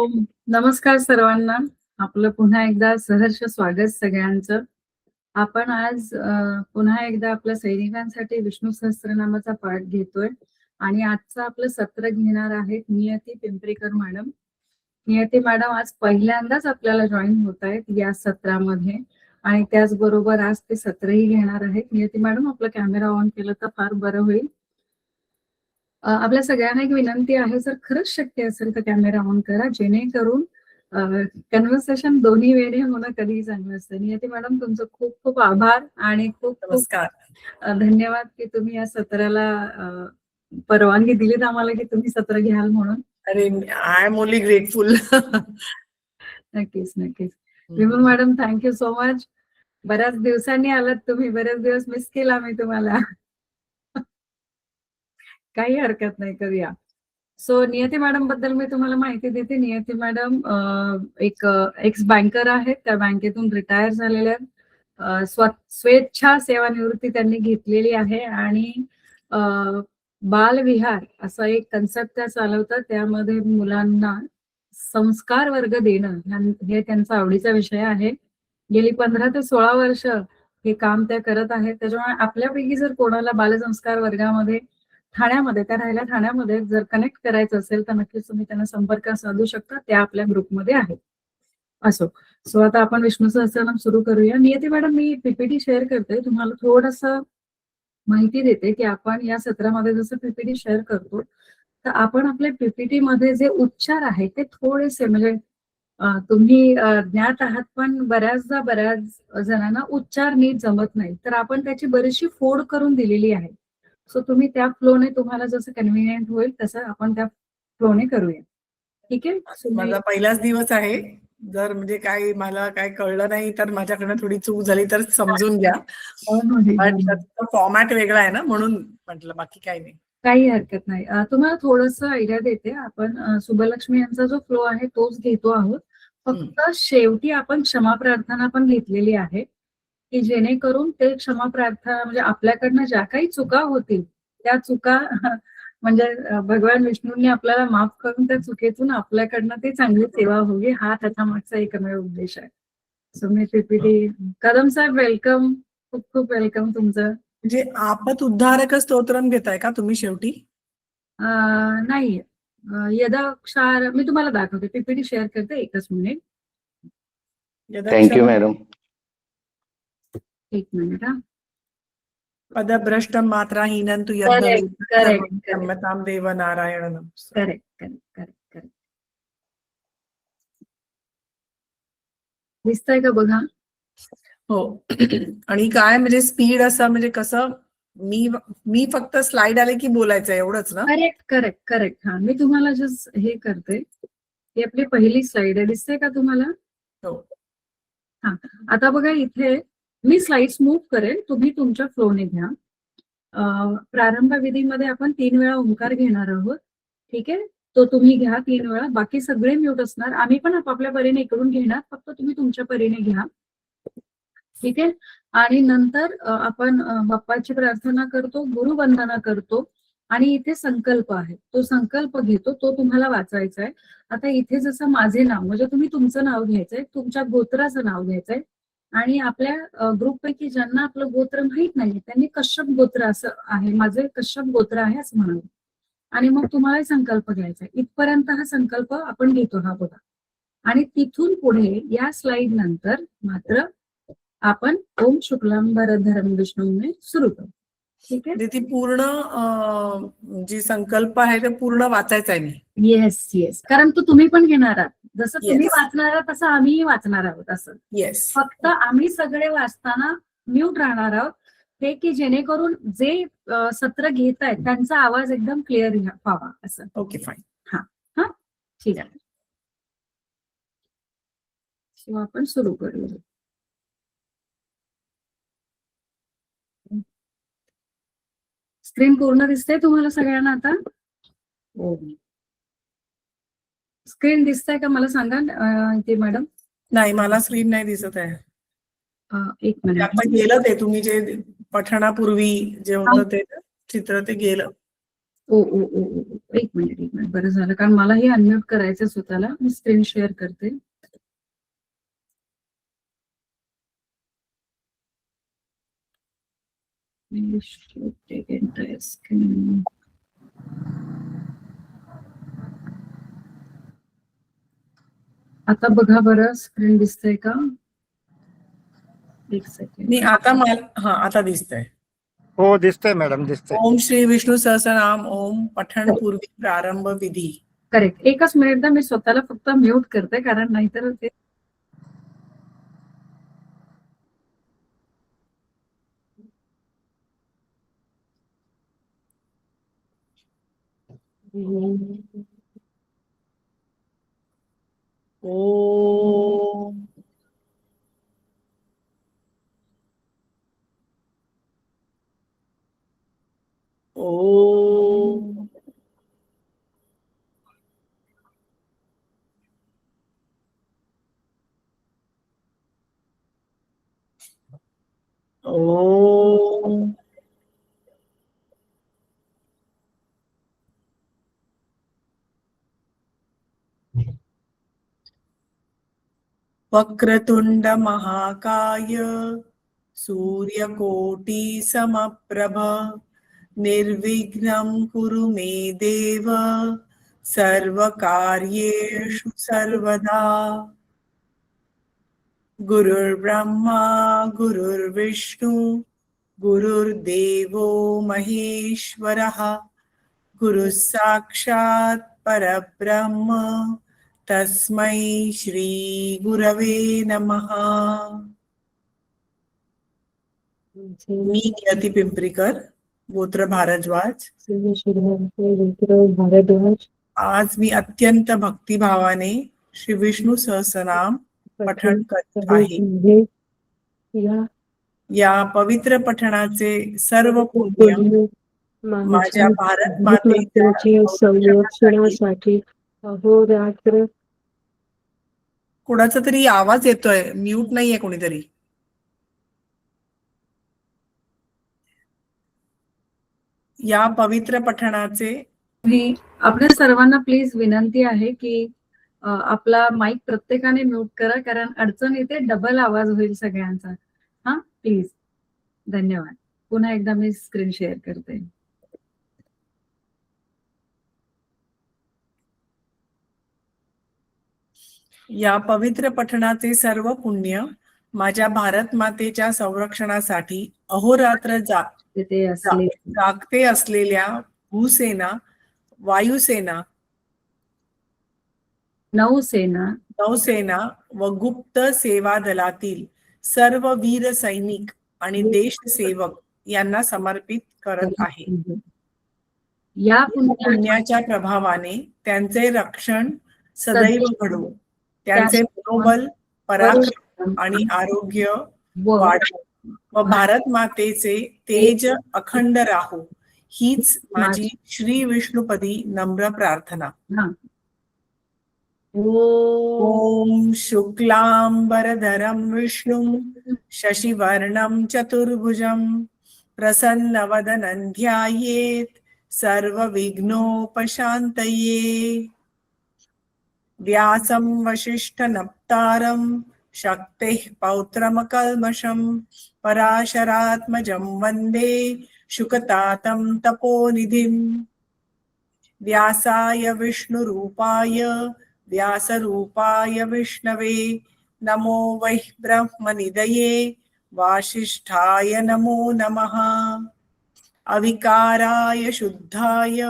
नमस्कार सर्वांना. आपलं पुन्हा एकदा सहर्ष स्वागत सगळ्यांचं. आपण आज पुन्हा एकदा आपल्या सैनिकांसाठी विष्णू सहस्त्रनामाचा पाठ घेतोय आणि आजचं आपलं सत्र घेणार आहेत नियती पिंपरीकर मॅडम. नियती मॅडम आज पहिल्यांदाच आपल्याला जॉईन होत आहेत या सत्रामध्ये आणि त्याचबरोबर आज ते सत्रही घेणार आहेत. नियती मॅडम, आपला कॅमेरा ऑन केलं तर फार बरं होईल. आपल्या सगळ्यांना एक विनंती आहे, जर खरंच शक्य असेल तर कॅमेरा ऑन करा, जेणेकरून कन्व्हर्सेशन दोन्ही वेळी होणं कधीही चांगलं असतं. नियती मॅडम, तुमचं खूप खूप आभार आणि खूप खूप धन्यवाद की तुम्ही या सत्राला परवानगी दिलीत आम्हाला की तुम्ही सत्र घ्याल म्हणून. अरे, आय एम ओनली ग्रेटफुल. नक्कीच नक्कीच. Vimal madam, thank you so much. बऱ्याच दिवसांनी आलात तुम्ही, बरेच दिवस मिस केला मी तुम्हाला. काही हरकत नाही, करूया. सो नियती मॅडम बद्दल मी तुम्हाला माहिती देते. नियती मॅडम एक एक्स बँकर आहेत, त्या बँकेतून रिटायर झालेल्या आहेत. स्वेच्छा सेवानिवृत्ती त्यांनी घेतलेली आहे आणि बालविहार असा एक कन्सेप्ट त्या चालवतात. त्यामध्ये मुलांना संस्कार वर्ग देणं हे त्यांचा आवडीचा विषय आहे. गेली 15 ते 16 वर्ष हे काम त्या करत आहेत. त्याच्यामुळे आपल्यापैकी जर कोणाला बालसंस्कार वर्गामध्ये ठाण्यामध्ये, त्या राहिल्या ठाण्यामध्ये, जर कनेक्ट करायचं असेल तर नक्कीच तुम्ही त्यांना संपर्क साधू शकता. त्या आपल्या ग्रुपमध्ये आहेत. असो, सो आता आपण विष्णू सहस्त्रनाम सुरू करूया. नियती मॅडम, मी पीपीटी शेअर करते, तुम्हाला थोडंसं माहिती देते की आपण या सत्रामध्ये जसं पीपीटी शेअर करतो तर आपण आपल्या पीपीटी मध्ये जे उच्चार आहेत ते थोडेसे, म्हणजे तुम्ही ज्ञात आहात, पण बऱ्याचदा बऱ्याच जणांना उच्चार नीट जमत नाही, तर आपण त्याची बरीचशी फोड करून दिलेली आहे. सो तुम्ही त्या फ्लोने, तुम्हाला जसं कन्व्हिनियंट होईल तसं आपण त्या फ्लोने करूया. ठीक आहे. माझा पहिलाच दिवस आहे. जर म्हणजे काय मला काय कळलं नाही तर माझ्याकडनं थोडी चूक झाली तर समजून घ्या. फॉर्मॅट वेगळा आहे ना, म्हणून म्हटलं, बाकी काही नाही. काही हरकत नाही. तुम्हाला थोडंसं आयडिया देते. आपण सुबलक्ष्मी यांचा जो फ्लो आहे तोच घेतो आहोत. फक्त शेवटी आपण क्षमा प्रार्थना पण घेतलेली आहे की जेणेकरून ते क्षमा प्रार्थना, म्हणजे आपल्याकडनं ज्या काही चुका होतील त्या चुका म्हणजे भगवान विष्णूंनी आपल्याला माफ करून त्या चुकीतून आपल्याकडनं ती चांगली सेवा होवी, हा त्याचा मागचा एकमेव उद्देश आहे. सो मी पीपीटी. कदम साहेब, वेलकम, खूप खूप वेलकम तुमचं. म्हणजे आपत उद्धारक स्तोत्रम घेताय का तुम्ही शेवटी? नाही, यदाक्षार मी तुम्हाला दाखवते, पीपीटी शेअर करते, एकच मिनिट. Thank you madam. एक मिनिट. हा, पदभ्रष्ट मात्राहीनं तु यज्ञतां देव नारायण. Correct correct correct correct. दिसतंय का बघा? हो. आणि काय म्हणजे स्पीड असं, म्हणजे कसं, मी फक्त स्लाइड आले की बोलायचं एवढंच ना? Correct correct correct. हा, मी तुम्हाला जस्ट हे करते. ही आपली पहिली स्लाइड आहे, दिसते का तुम्हाला? हो. हा, आता बघा, इथे मी स्लाइड्स मूव्ह करेल, तुम्ही तुमच्या फ्लोने घ्या. प्रारंभ विधीमध्ये आपण 3 वेळा ओंकार घेणार आहोत. ठीक आहे, तो तुम्ही घ्या 3 वेळा. बाकी सगळे म्यूट असणार. आम्ही पण आपापल्या परीने इकडून घेणार, फक्त तुम्ही तुमच्या परीने घ्या. ठीक आहे. आणि नंतर आपण बाप्पाची प्रार्थना करतो, गुरुवंदना करतो आणि इथे संकल्प आहे, तो संकल्प घेतो, तो तुम्हाला वाचायचा आहे. आता इथे जसं माझे नाव, म्हणजे तुम्ही तुमचं नाव घ्यायचंय, तुमच्या गोत्राचं नाव घ्यायचंय आणि आपल्या ग्रुपपैकी ज्यांना आपलं गोत्र माहित नाही त्यांनी कश्यप गोत्र असं आहे, माझे कश्यप गोत्र आहे असं म्हणावं. आणि मग तुम्हाला संकल्प घ्यायचा आहे. इथपर्यंत हा संकल्प आपण घेतो, हा बघा. आणि तिथून पुढे या स्लाइड नंतर मात्र आपण ओम शुक्लांबरधरं विष्णूने सुरू करू. ठीक आहे. ती पूर्ण जी संकल्प आहे ते पूर्ण वाचायचं आहे मी. येस येस, कारण तुम्ही पण घेणार आहात, जसं तुम्ही वाचणार आहात तसं आम्हीही वाचणार आहोत. असं येस. फक्त आम्ही सगळे वाचताना म्यूट राहणार आहोत, हे की जेणेकरून जे सत्र घेत आहेत त्यांचा आवाज एकदम क्लिअर व्हावा असं. Okay, fine. हा हा, ठीक आहे. आपण सुरू करूया. स्क्रीन पूर्ण दिसते तुम्हाला सगळ्यांना आता? स्क्रीन दिसतंय का मला सांगा ते मॅडम? नाही, मला स्क्रीन नाही दिसत आहे. एक मिनिट. आता गेलं ते तुम्ही जे पठणापूर्वी जे होतं ते चित्र, ते गेलं. ओ ओ ओ ओ ओ. एक मिनिट बरं झालं, कारण मलाही अनम्यूट करायचं स्वतःला. मी स्क्रीन शेअर करते. स्क्रीन. आता बघा बरं, स्क्रीन दिसतंय का? एक सेकंड. मी आता मला आता दिसतंय. हो दिसतंय मॅडम, दिसतंय. ओम श्री विष्णू सहस्रनाम ओम पठण पूर्वी प्रारंभ विधी. करेक्ट. एकच मिनिट ना, मी स्वतःला फक्त म्यूट करते, कारण नाहीतर ते ओम ओम ओम वक्रतुंड महाकाय सूर्यकोटि समप्रभ निर्विघ्नं कुरु मे देव सर्वकार्येषु सर्वदा. गुरुर्ब्रह्मा गुरुर्विष्णु गुरुर्देवो महेश्वरः गुरुः साक्षात् परब्रह्म तस्मै श्री गुरवे नमः. मी नियती पिंपरीकर, गोत्र भारद्वाज. आज मी अत्यंत भक्तिभावाने श्री विष्णू सहस्रनाम पठण करत आहे. या पवित्र पठणाचे सर्व पुण्य माझ्या भारत मातेच्या संरक्षणासाठी अहोरात्र. कोणाचा तरी आवाज येतोय, म्यूट नाहीये कोणीतरी. या पवित्र पठणाचे आपल्या सर्वांना प्लीज विनंती आहे की आपला माईक प्रत्येकाने म्यूट करा, कारण अडचण येते, डबल आवाज होईल सगळ्यांचा. हा प्लीज, धन्यवाद. पुन्हा एकदा मी स्क्रीन शेअर करते. या पवित्र पठणाचे सर्व पुण्य माझ्या भारत मातेच्या संरक्षणासाठी अहोरात्र तिथे असले जागते असलेल्या भूसेना, वायुसेना, नौसेना व गुप्त सेवा दलातील सर्व वीर सैनिक आणि देशसेवक यांना समर्पित करत आहे. या पुण्याच्या प्रभावाने त्यांचे रक्षण सदैव घडो, त्यांचे मनोबल, पराक्रम आणि आरोग्य वाढो व भारत मातेचे तेज अखंड राहो, हीच माझी श्री विष्णुपदी नम्र प्रार्थना. ओम शुक्लांबरधरं विष्णुं शशिवर्णं चतुर्भुजं प्रसन्नवदनं ध्यायेत् सर्वविघ्नोपशान्तये. व्यासं वसिष्ठनप्तारं शक्तेः पौत्रमकल्मषं पराशरात्मजं वन्दे शुकतातं तपोनिधिम्. व्यासाय विष्णुरूपाय व्यासरूपाय विष्णवे नमो वै ब्रह्मनिधये वासिष्ठाय नमो नमः. अविकाराय शुद्धाय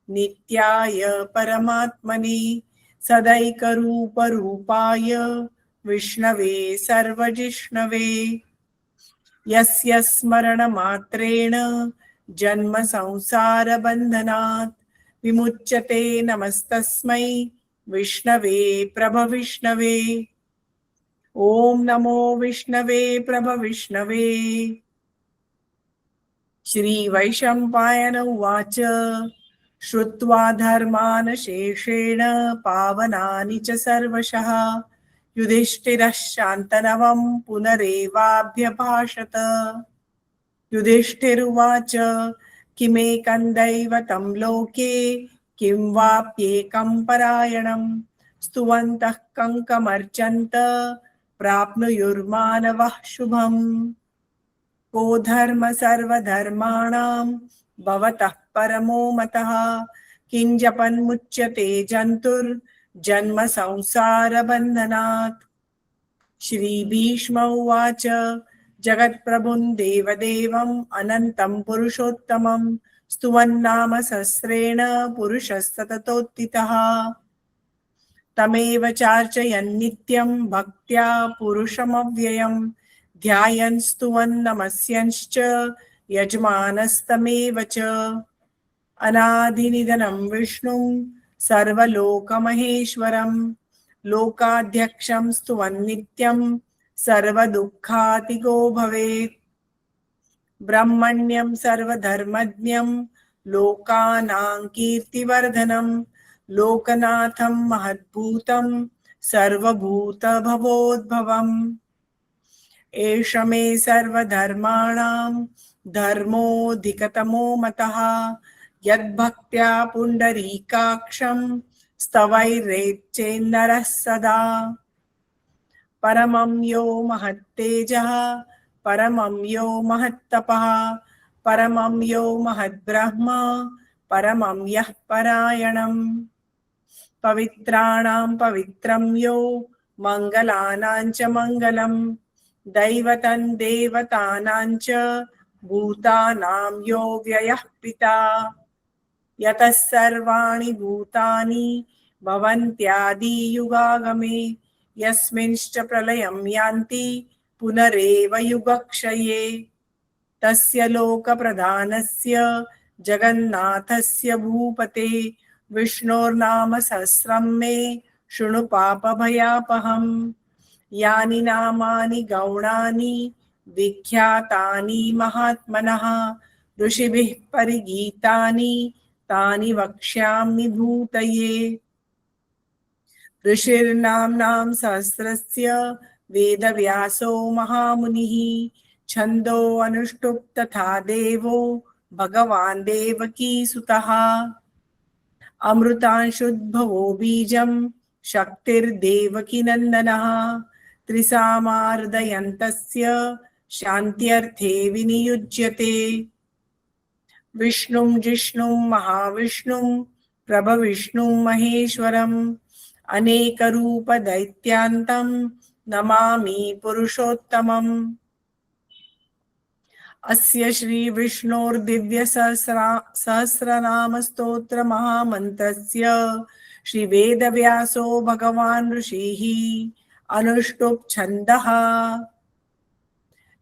नित्याय परमात्मने सदैकरूपरूपाय विष्णवे सर्वजिष्णवे. यस्य स्मरणमात्रेण जन्म संसार बंधनात् विमुच्यते. नमस्तस्मै विष्णवे प्रभविष्णवे. ओम नमो विष्णवे प्रभविष्णवे. श्री वैशंपायन उवाच श्रुत्वा धर्मान् शेषेण पावनानि च सर्वशः युधिष्ठिरः शान्तनवं पुनरेवाभ्यभाषत. युधिष्ठिरुवाच किमेकं दैवतं लोके किं वाप्येकं परायणं स्तुवन्तः कङ्कमर्चन्त प्राप्नुयुर्मानवः शुभम्। को धर्म सर्वधर्माणां भवतः परमो मतः किं जपन्मुच्यते जन्तुर्जन्म संसारबन्धनात्। श्रीभीष्म उवाच जगत्प्रभुं देवदेवम् अनन्तं पुरुषोत्तमं स्तुवन्नाम सहस्रेण पुरुषस्तततोत्थितः। तमेव चार्चयन् नित्यं भक्त्या पुरुषमव्ययं ध्यायन् स्तुवन् नमस्यंश्च यजमानस्तमेव च। अनादिनिधनं विष्णुं सर्वलोकमहेश्वरं लोकाध्यक्षं स्तुवन् नित्यं सर्वदुःखातिगो भवेत्। ब्रह्मण्यं सर्वधर्मज्ञं लोकानां कीर्तिवर्धनं लोकनाथं महद्भूतं सर्वभूतभवोद्भवम्। एष मे सर्वधर्माणां धर्मोऽधिकतमो मतः यद्भक्त्या पुण्डरीकाक्षं स्तवैरेच्चेन्नरः सदा। परमं यो महत्तेजः परमं यो महत्तपः परमं यो महद्ब्रह्म परमं यः परायणम्। पवित्राणां पवित्रं यो मङ्गलानां च मङ्गलं दैवतं देवतानां च भूतानां यो व्ययः पिता। यतः सर्वाणि भूतानि भवन्त्यादियुगागमे यस्मिंश्च प्रलयं यान्ति पुनरेव युगक्षये। तस्य लोकप्रधानस्य जगन्नाथस्य भूपते विष्णोर्नाम सहस्रं मे शृणु पापभयापहम्। यानि नामानि गौणानि विख्यातानि महात्मनः ऋषिभिः परिगीतानि तानि वक्ष्यामि भूतये। ऋषिर्नाम्नां सहस्रस्य वेदव्यासो महामुनिः छन्दो अनुष्टुप् तथा देवो भगवान् देवकीसुतः। अमृतांशुद्भवो बीजं शक्तिर्देवकीनन्दनः त्रिसामार्दयन्तस्य शान्त्यर्थे विनियुज्यते। विष्णुं जिष्णुं महाविष्णुं प्रभविष्णुं महेश्वरम् अनेकरूपदैत्यान्तं नमामि पुरुषोत्तमम्। अस्य श्री विष्णोर्दिव्यसहस्रनामस्तोत्र महामन्त्रस्य श्री वेदव्यासो भगवान् ऋषिः अनुष्टुप् छन्दः।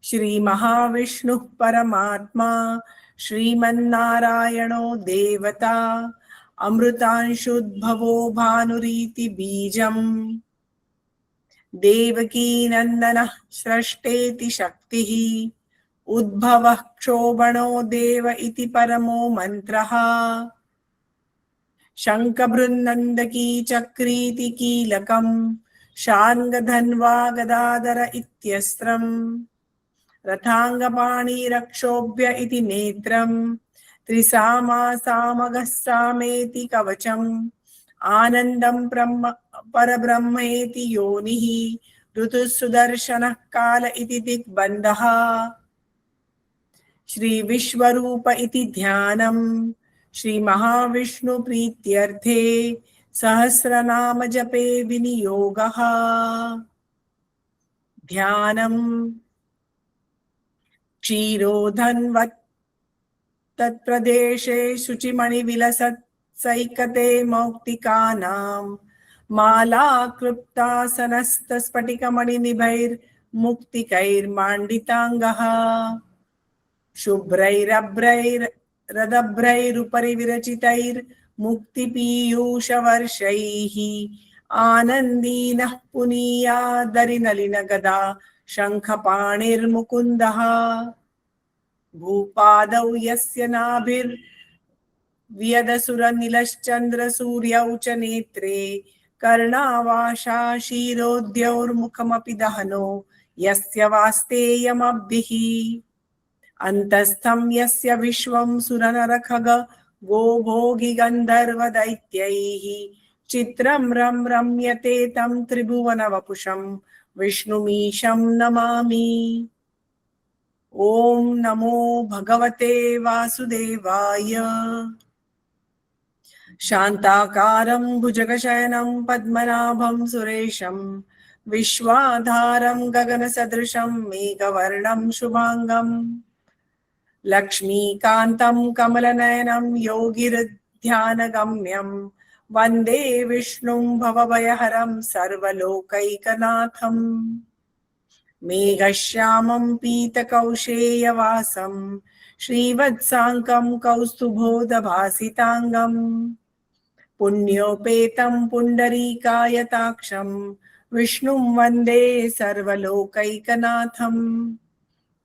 श्री महाविष्णुः परमात्मा श्रीमन्नारायणो देवता अमृतांशुद्भवो भानुरीति बीजम् देवकीनन्दनः स्रष्टेति शक्तिः उद्भवः क्षोभणो देव इति परमो मन्त्रः। शङ्खभृन्नन्दकी चक्रीति कीलकं शार्ङ्गधन्वा गदाधर इत्यस्त्रम् रथाङ्गपाणिरक्षोभ्य इति नेत्रम् त्रिसामा सामगः सामेति कवचम् आनन्दं परब्रह्मेति योनिः ऋतुः सुदर्शनः काल इति दिग्बन्धः। श्री विश्वरूप इति ध्यानं श्री महाविष्णु प्रीत्यर्थे सहस्रनाम जपे विनियोगः। ध्यानं क्षीरोधन्वत् तत्प्रदेशे शुचिमणिविलसत् सैकते मौक्तिकानां माला क्लृप्तासनस्तस्फटिकमणिनिभैर्मुक्तिकैर्माण्डिताङ्गः शुभ्रैरभ्रैरदभ्रैरुपरि विरचितैर्मुक्तिपीयूषवर्षैः आनन्दीनः पुनीयादरिनलिनगदा शङ्खपाणिर्मुकुन्दः। भूपादौ यस्य नाभिर्व्यदसुरनिलश्चन्द्रसूर्यौ च नेत्रे कर्णावाशा क्षीरोद्यौर्मुखमपि दहनो यस्य वास्तेयमब्धिः अंतस्थं यस्य विश्वं सुरनरखग गोभोगि गन्धर्व दैत्यैः चित्रं रम्यते तं त्रिभुवनवपुषं विष्णुमीशं नमामि। ओम नमो भगवते वासुदेवाय। शान्ताकारं भुजगशयनं पद्मनाभं सुरेशं विश्वाधारं गगनसदृशं मेघवर्णं शुभांगं लक्ष्मीकान्तं कमलनयनं योगिर्ध्यानगम्यं वन्दे विष्णुं भवभयहरं सर्वलोकैकनाथम्। मेघश्यामं पीतकौशेयवासं श्रीवत्साङ्कं कौस्तुभोदभासिताङ्गं पुण्योपेतं पुण्डरीकायताक्षं विष्णुं वन्दे सर्वलोकैकनाथम्।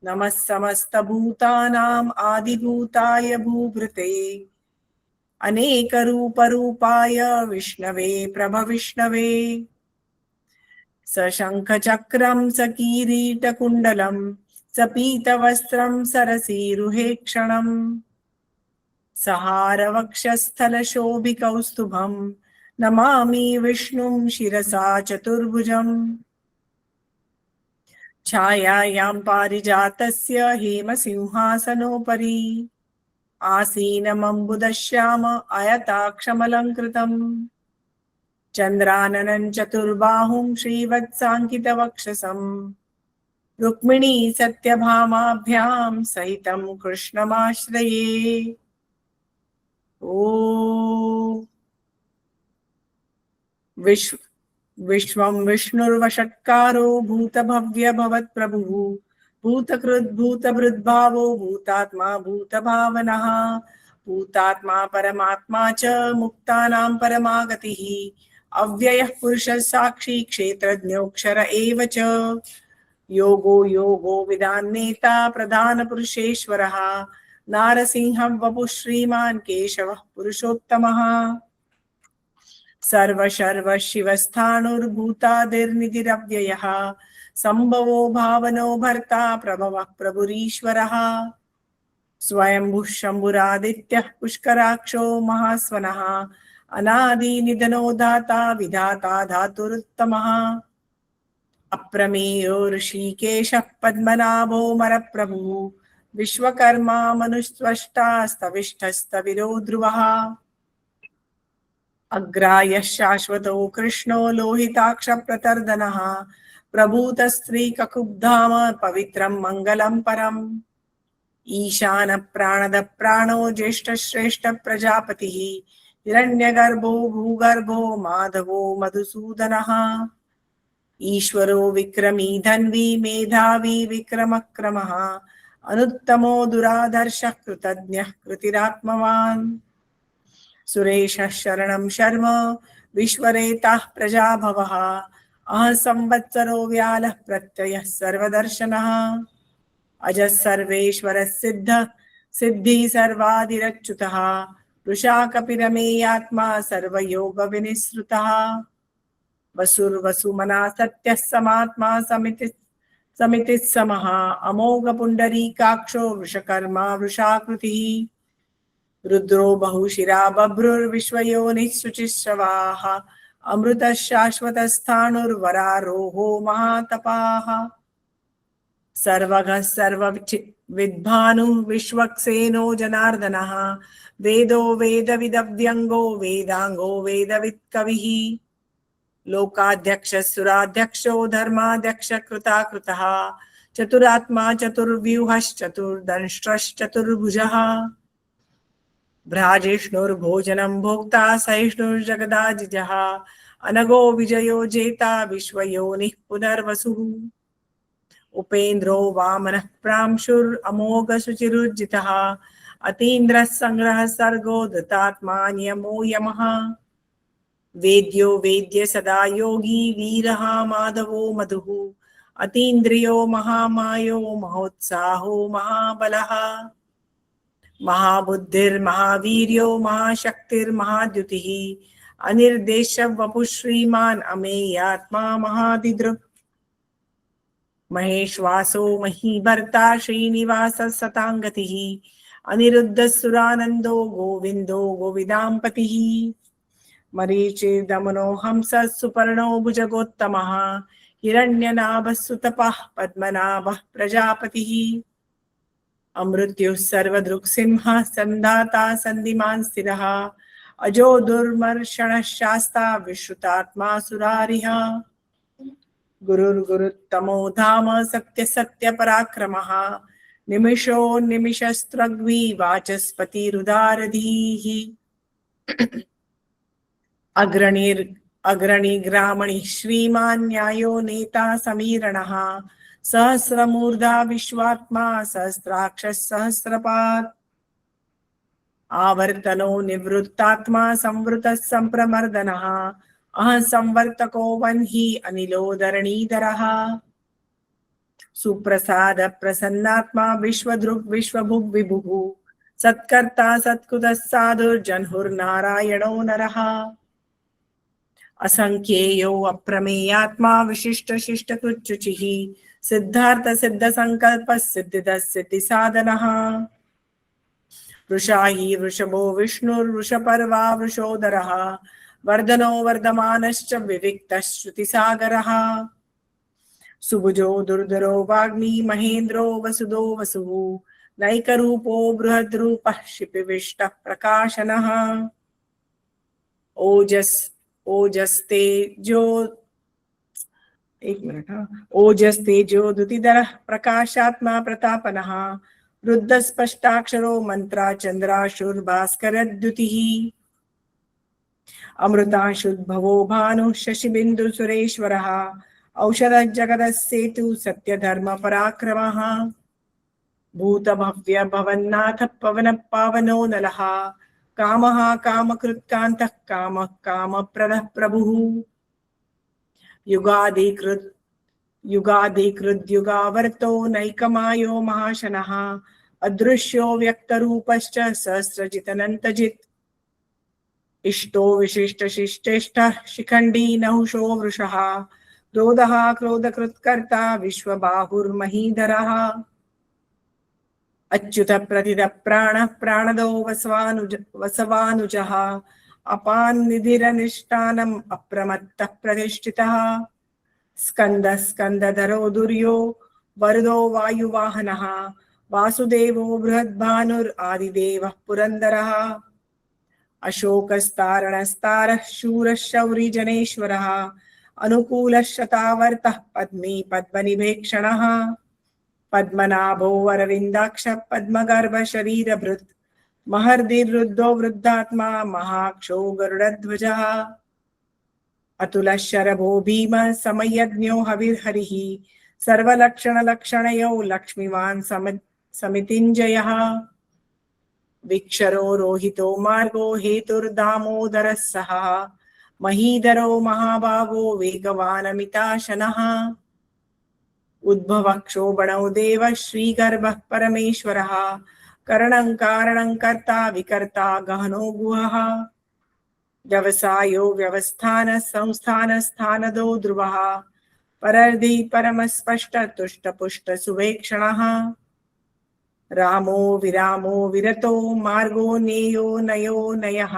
नमः समस्तभूतानाम् आदिभूताय भूभृते अनेकरूपरूपाय विष्णवे प्रभविष्णवे सशङ्खचक्रं सकीरीटकुण्डलं सपीतवस्त्रं सरसीरुहेक्षणं सहारवक्षस्थलशोभिकौस्तुभं नमामि विष्णुं शिरसा चतुर्भुजम्। छायायां पारिजातस्य हेमसिंहासनोपरि आसीनमम्बुदश्याम आयताक्षमलङ्कृतम् चन्द्राननं चतुर्बाहुं श्रीवत्साङ्कितवक्षसं रुक्मिणी सत्यभामाभ्यां सहितं कृष्णमाश्रये। ओ विश्वं विष्णुर्वषट्कारो भूतभव्य भवत्प्रभुः भूतकृद्भूतभृद्भावो भूतात्मा भूतभावनः भूतात्मा परमात्मा च मुक्तानां परमागतिः अव्ययः पुरुषः साक्षी क्षेत्रज्ञोऽक्षर एव च योगो योगो विदान्नेता प्रधानपुरुषेश्वरः नारसिंहः वपुः श्रीमान् केशवः पुरुषोत्तमः सर्व शिवस्थाणुर्भूतादिर्निधिरव्ययः संभवो भावनो भर्ता प्रभवः प्रभुरीश्वरः स्वयंभुः शम्भुरादित्यः पुष्कराक्षो महास्वनः अनादिनिधनो दाता विधाता धातुरुत्तमः अप्रमेयो ऋषिकेशः पद्मनाभो मरप्रभुः विश्वकर्मा मनुस्त्वष्टा स्तविष्ठस्तविरो ध्रुवः अग्रायः शाश्वतो कृष्णो लोहिताक्षप्रतर्दनः प्रभूतस्त्रीककुब्धाम पवित्रं मङ्गलं परम् ईशान प्राणद प्राणो ज्येष्ठश्रेष्ठ प्रजापतिः हिरण्यगर्भो भूगर्भो माधवो मधुसूदनः ईश्वरो विक्रमी धन्वी मेधावी विक्रमक्रमः अनुत्तमो दुराधर्षः कृतज्ञः कृतिरात्मवान् सुरेशः शरणं शर्म विश्वरेताः प्रजाभवः अहं संवत्सरो व्यालः प्रत्ययः सर्वदर्शनः अजः सर्वेश्वरः सिद्धः सिद्धिः सर्वादिरच्युतः वृषा कपिरमेयात्मा सर्वयोगविनिसृतः वसुर्वसुमना सत्यः समात्मा समितिः समः अमोघ पुण्डरीकाक्षो वृषकर्मा वृषाकृतिः रुद्रो बहुशिरा बभ्रुर्विश्वयोनिः शुचिश्रवाः अमृतः शाश्वतस्थाणुर्वरारोहो महातपाः सर्वगः सर्वविद्भानुः विश्वक्सेनो जनार्दनः वेदो वेदविदव्यङ्गो वेदाङ्गो वेदवित्कविः लोकाध्यक्षः सुराध्यक्षो धर्माध्यक्ष कृताकृतः चतुरात्मा चतुर्व्यूहश्चतुर्दंष्ट्रश्चतुर्भुजः भ्राजिष्णुर्भोजनं भोक्ता सहिष्णुर्जगदाजिजः अनगो विजयो जेता विश्वयोनिः पुनर्वसुः उपेन्द्रो वामनः प्रांशुरमोघ शुचिरुज्जितः अतीन्द्रः संग्रह सर्गो धृतात्मा नियमो यमः वेद्यो वेद्य सदा योगी वीरः माधवो मधुः अतीन्द्रियो महामायो महोत्साहो महाबलः महाबुद्धिर्महावीर्यो महाशक्तिर्महाद्युतिः अनिर्देश्य वपुः श्रीमान् अमेयात्मा महादिदृक् महेश्वासो महीभर्ता श्रीनिवास सतांगतिः अनिरुद्ध सुरानंदो गोविंदो गोविदांपतिः मरीचिर्दमनो हंसः सुपर्णो भुजगोत्तमः हिरण्यनाभः सुतपः पद्मनाभः प्रजापतिः अमृत्युः सर्वदृक्सिंहः सन्धाता सन्धिमान् स्थिरः अजो दुर्मर्षणः शास्ता विश्रुतात्मा सुरारिः गुरुर्गुरुत्तमो धाम सत्य सत्य पराक्रमः निमिषो निमिषस्त्रग्वी वाचस्पतिरुदारधीः अग्रणी ग्रामणि श्रीमान् न्यायो नेता समीरणः सहस्रमूर्धा विश्वात्मा सहस्राक्षः सहस्रपात् आवर्तनो निवृत्तात्मा संवृतः संप्रमर्दनः अहं संवर्तको वह्नि अनिलोदरणीधरः सुप्रसाद प्रसन्नात्मा विश्वदृक् विश्वभुग् विभुः सत्कर्ता सत्कृतः साधुर्जह्नुर्नारायणो नरः असंख्येयो अप्रमेयात्मा विशिष्ट शिष्टकृच्युचिः सिद्धार्थ सिद्ध संकल्प सिद्धिदः सिद्धि साधनः वृषाही वृषभो विष्णुर्वृषपर्वा वृषोदरः वर्धनो वर्धमानश्च विविक्तः श्रुतिसागरः सुभुजो दुर्धरो वाग्मी महेन्द्रो वसुदो वसुः नैकरूपो बृहद्रूपः क्षिपिविष्टः प्रकाशनः ओजस्तेजो द्युतिधरः प्रकाशात्मा प्रतापनः रुद्धस्पष्टाक्षरो मंत्रा चंद्राशुर्भास्करद्युतिः अमृताशुद्भवो भानुः शशिबिन्दुसुरेश्वरः औषधः जगतः सेतु सत्यधर्म पराक्रमः भूतभव्य भवन्नाथ पवन पावनो नलः कामः कामकृत्कान्तः कामः कामप्रदः प्रभुः युगादिकृद्युगावर्तो नैकमायो महाशनः अदृश्यो व्यक्तरूपश्च सहस्रजितनन्तजित् इष्टो विशिष्टशिष्टेष्टः शिखण्डी नहुषो वृषः क्रोधः क्रोधकृत्कर्ता विश्वबाहुर्महीधरः अच्युत प्रतिद प्राणः प्राणदो वसवानुजः अपान्निधिरनिष्ठानम् अप्रमत्तः प्रतिष्ठितः स्कंदः स्कंदधरो दुर्यो वरदो वायुवाहनः वासुदेवो बृहद्भानुरादिदेवः पुरन्दरः अशोकस्तारणस्तारः शूरः शौरिजनेश्वरः अनुकूलः शतावर्तः पद्मी पद्मनिभेक्षणः पद्मनाभो वरविन्दाक्षः पद्मगर्भशरीरभृत् महर्दिरुद्धो वृद्धात्मा महाक्षो गरुडध्वजः अतुलः शरभो भीमः समयज्ञो हविर्हरिः सर्वलक्षणलक्षणयो लक्ष्मीवान् समितिञ्जयः विक्षरो रोहितो मार्गो हेतुर्दामोदरः सः महीधरो महाभागो वेगवानमिताशनः उद्भवः क्षोभणो देवः श्रीगर्भः परमेश्वरः करणं कारणं कर्ता विकर्ता गहनो गुहः व्यवसायो व्यवस्थानः संस्थानः स्थानदो ध्रुवः परर्धि परमस्पष्ट तुष्टपुष्ट सुवेक्षणः रामो विरामो विरतो मार्गो नेयो नयो नयः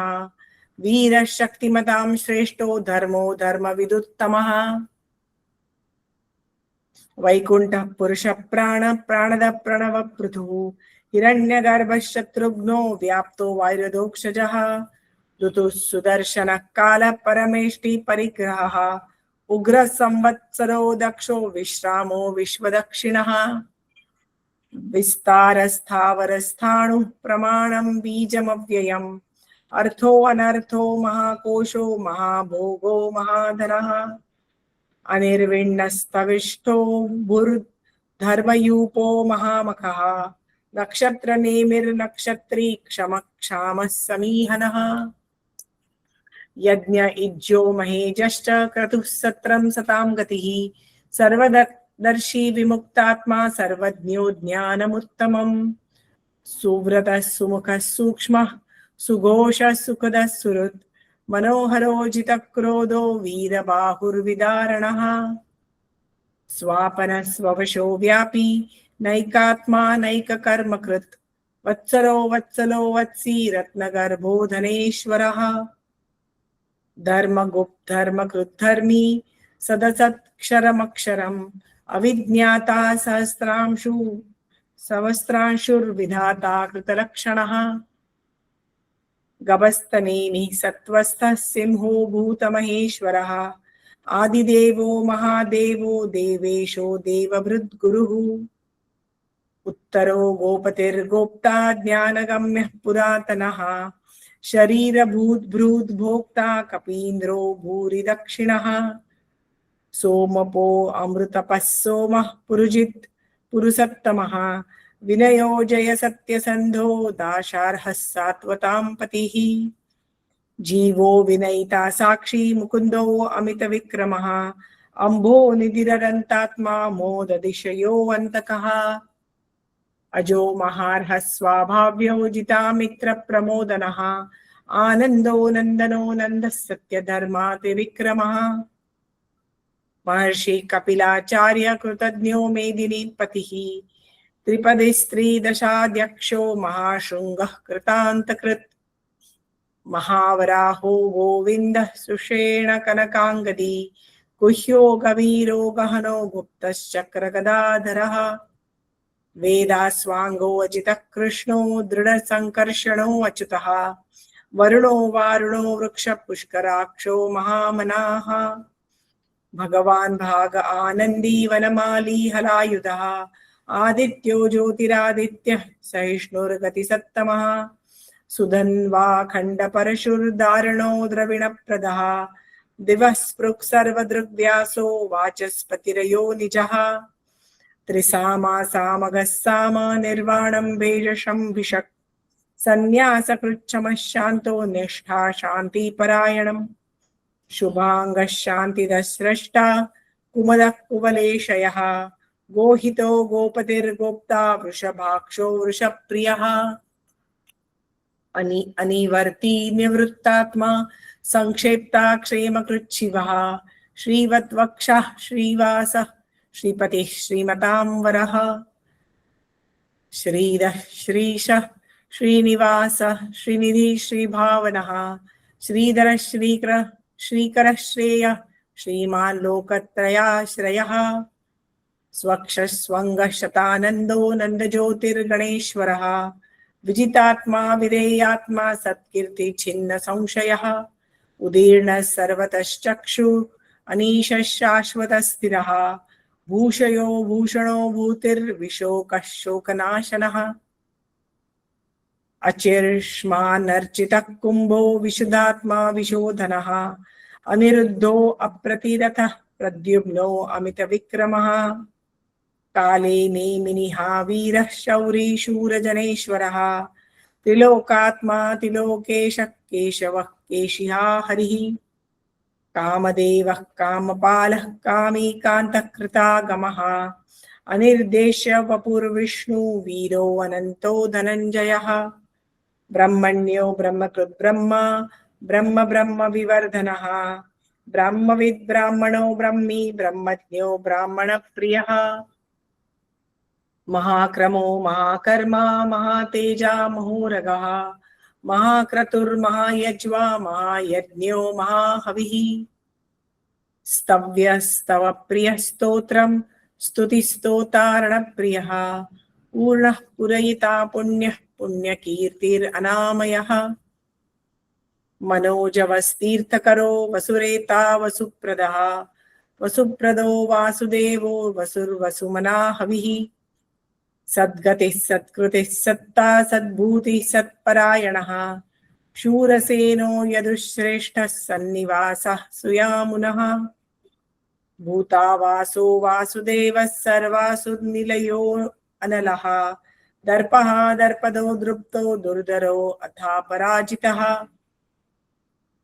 वीरः शक्तिमतां श्रेष्ठो धर्मो धर्मविदुत्तमः वैकुंठः पुरुषः प्राणः प्राणदः प्रणव पृथुः हिरण्यगर्भः शत्रुघ्नो व्याप्तो वायुरधोक्षजः ऋतुः सुदर्शनः कालः परमेष्टि परिग्रहः उग्रः संवत्सरो दक्षो विश्रामो विश्वदक्षिणः विस्तारस्थावरस्थाणुः प्रमाणं बीजमव्ययम् अर्थो अनर्थो महाकोशो महाभोगो महाधनः अनिर्विण्णस्तविष्ठो भूर्धर्मयूपो महामखः नक्षत्रनेमिर्नक्षत्री क्षमक्षामः समीहनः यज्ञ इज्यो महेजश्च क्रतुः सत्रं सतां गतिः सर्वदर्शी विमुक्तात्मा सर्वज्ञो ज्ञानमुत्तमम् सुव्रतः सुमुखः सूक्ष्मः सुघोषः सुखदः सुहृत् मनोहरो जितक्रोधो वीरबाहुर्विदारणः स्वापन स्ववशो व्यापी नैकात्मा नैककर्मकृत् वत्सलो वत्सलो वत्सी रत्नगर्भो धनेश्वरः धर्मगुप्त धर्मकृद्धर्मी सदसत्क्षरमक्षरम् अविज्ञाता सहस्रांशु सहस्रांशुर्विधाता कृतलक्षणः गभस्तनेमि सत्वस्थः सिंहो भूतमहेश्वरः आदिदेवो महादेवो देवेशो देवभृद्गुरुः उत्तरो गोपतिर्गोप्ता ज्ञानगम्यः पुरातनः शरीरभूद्भृद् भोक्ता कपीन्द्रो भूरि दक्षिणः सोमपो अमृतपः सोमः पुरुजित् पुरुषत्तमः विनयो जय सत्यसन्धो दाशार्हः सात्वतां पतिः जीवो विनयिता साक्षी मुकुन्दो अमितविक्रमः अम्भो निधिररन्तात्मा मोदतिशयोऽन्तकः अजो महार्हः स्वाभाव्यो जितामित्रप्रमोदनः आनन्दो नन्दनो नन्दः सत्यधर्मातिविक्रमः महर्षि कपिलाचार्य कृतज्ञो मेदिनीपतिः त्रिपदि स्त्रीदशाध्यक्षो महाशृङ्गः कृतान्तकृत् महावराहो गोविन्दः सुषेण कनकाङ्गदी गुह्यो गभीरो गहनो गुप्तश्चक्रगदाधरः वेदास्वाङ्गो अजितः कृष्णो दृढसङ्कर्षणो अच्युतः वरुणो वारुणो वृक्षपुष्कराक्षो महामनाः भगवान् भाग आनन्दी वनमाली हलायुधः आदित्यो ज्योतिरादित्यः सहिष्णुर्गतिसत्तमः सुधन्वा खण्डपरशुर्दारणो द्रविणप्रदः दिवः स्पृक् सर्वदृग्व्यासो वाचस्पतिरयो निजः त्रिसामा सामगः साम निर्वाणं भेषशंभिषक् सन्न्यासकृच्छमः शान्तो निष्ठा शान्तिपरायणम् शुभांगः शान्तिदः स्रष्टा कुमदः कुवलेशयः गोहितो गोपतिर्गोप्ता वृषभाक्षो वृषप्रियः अनिवर्ती निवृत्तात्मा संक्षेप्ता क्षेमकृच्छिवः श्रीवत्वक्षः श्रीवासः श्रीपतिः श्रीमतां वरः श्रीधः श्रीशः श्रीनिवासः श्रीनिधि श्रीभावनः श्रीधरः श्रीकरः श्रेयः श्रीमान् लोकत्रयाश्रयः स्वक्षः स्वङ्गः शतानन्दो नन्दज्योतिर्गणेश्वरः विजितात्मा विधेयात्मा सत्कीर्ति छिन्न संशयः उदीर्णः सर्वतश्चक्षु अनीशः शाश्वतः स्थिरः भूषयो भूषणो भूतिर्विशोकः शोकनाशनः अचिर्ष्मानर्चितः कुम्भो विशुद्धात्मा विशोधनः अनिरुद्धो अप्रतिरथः प्रद्युम्नो अमितविक्रमः काले नेमिनिहा वीरः शौरी शूरजनेश्वरः त्रिलोकात्मा त्रिलोकेशः केशवः केशिहा हरिः कामदेवः कामपालः कामीकान्तः कृतागमः अनिर्देश्य वपुर्विष्णु वीरो अनन्तो धनञ्जयः ब्रह्मण्यो ब्रह्मकृत् ब्रह्मा ब्रह्म ब्रह्म विवर्धनः ब्राह्मविद् ब्राह्मणो ब्रह्मी ब्रह्मज्ञो ब्राह्मणप्रियः महाक्रमो महाकर्मा महातेजा महोरगः महाक्रतुर्महायज्वा महायज्ञो महाहविः स्तव्यस्तव प्रियः स्तोत्रम् स्तुतिस्तोतारणप्रियः पूर्णः पुरयिता पुण्यः पुण्यकीर्तिरनामयः मनोजवस्तीर्थकरो वसुरेता वसुप्रदः वसुप्रदो वासुदेवो वसुर्वसुमना हविः सद्गतिः सत्कृतिः सत्ता सद्भूतिः सत्परायणः शूरसेनो यदुश्रेष्ठः सन्निवासः सुयामुनः भूतावासो वासुदेवः सर्वासुनिलयो अनलः दर्पः दर्पदो दृप्तो दुर्धरो अथा पराजितः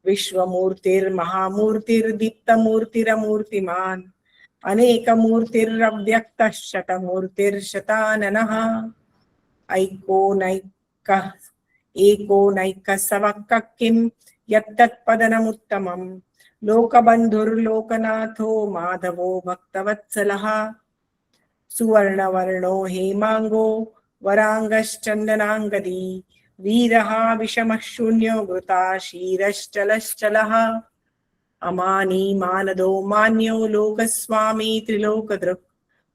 विश्वमूर्तिर्महामूर्तिर्दीप्तमूर्तिरमूर्तिमान् अनेकमूर्तिरव्यक्तः शतमूर्तिर्शताननः एको नैकः सवक्कः किं यत्तत्पदनमुत्तमम् लोकबन्धुर्लोकनाथो माधवो भक्तवत्सलः सुवर्णवर्णो हेमाङ्गो वराङ्गश्चन्दनाङ्गदी वीरः विषमः शून्यो वृता क्षीरश्चलश्चलः अमानी मानदो मान्यो लोकस्वामी त्रिलोकदृक्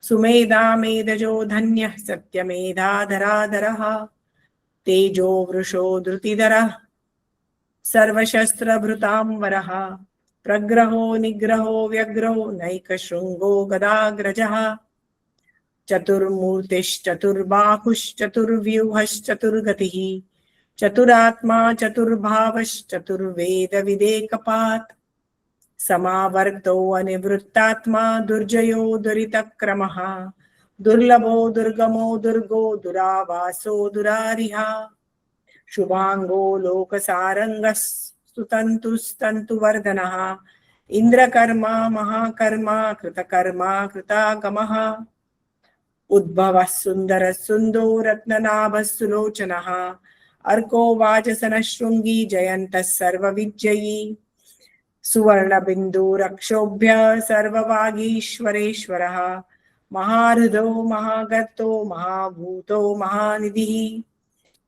सुमेधा मेधजो धन्यः सत्यमेधाधराधरः तेजो वृषो धृतिधरः सर्वशस्त्रभृताम्बरः प्रग्रहो निग्रहो व्यग्रो नैकशृङ्गो गदाग्रजः चतुर्मूर्तिश्चतुर्बाहुश्चतुर्व्यूहश्चतुर्गतिः चतुरात्मा चतुर्भावश्चतुर्वेदविदेकपात् समावर्तो अनिवृत्तात्मा दुर्जयो दुरितक्रमः दुर्लभो दुर्गमो दुर्गो दुरावासो दुरारिः शुभांगो लोकसारंगः सुतन्तुस्तन्तुवर्धनः इंद्रकर्मा महाकर्मा कृतकर्मा कृतागमः उद्भवः सुन्दरः सुन्दो रत्ननाभः सुलोचनः अर्को वाचसनः शृङ्गी जयन्तः सर्वविजयी सुवर्णबिन्दुरक्षोभ्य सर्ववागीश्वरेश्वरः महाहृदो महागर्तो महाभूतो महानिधिः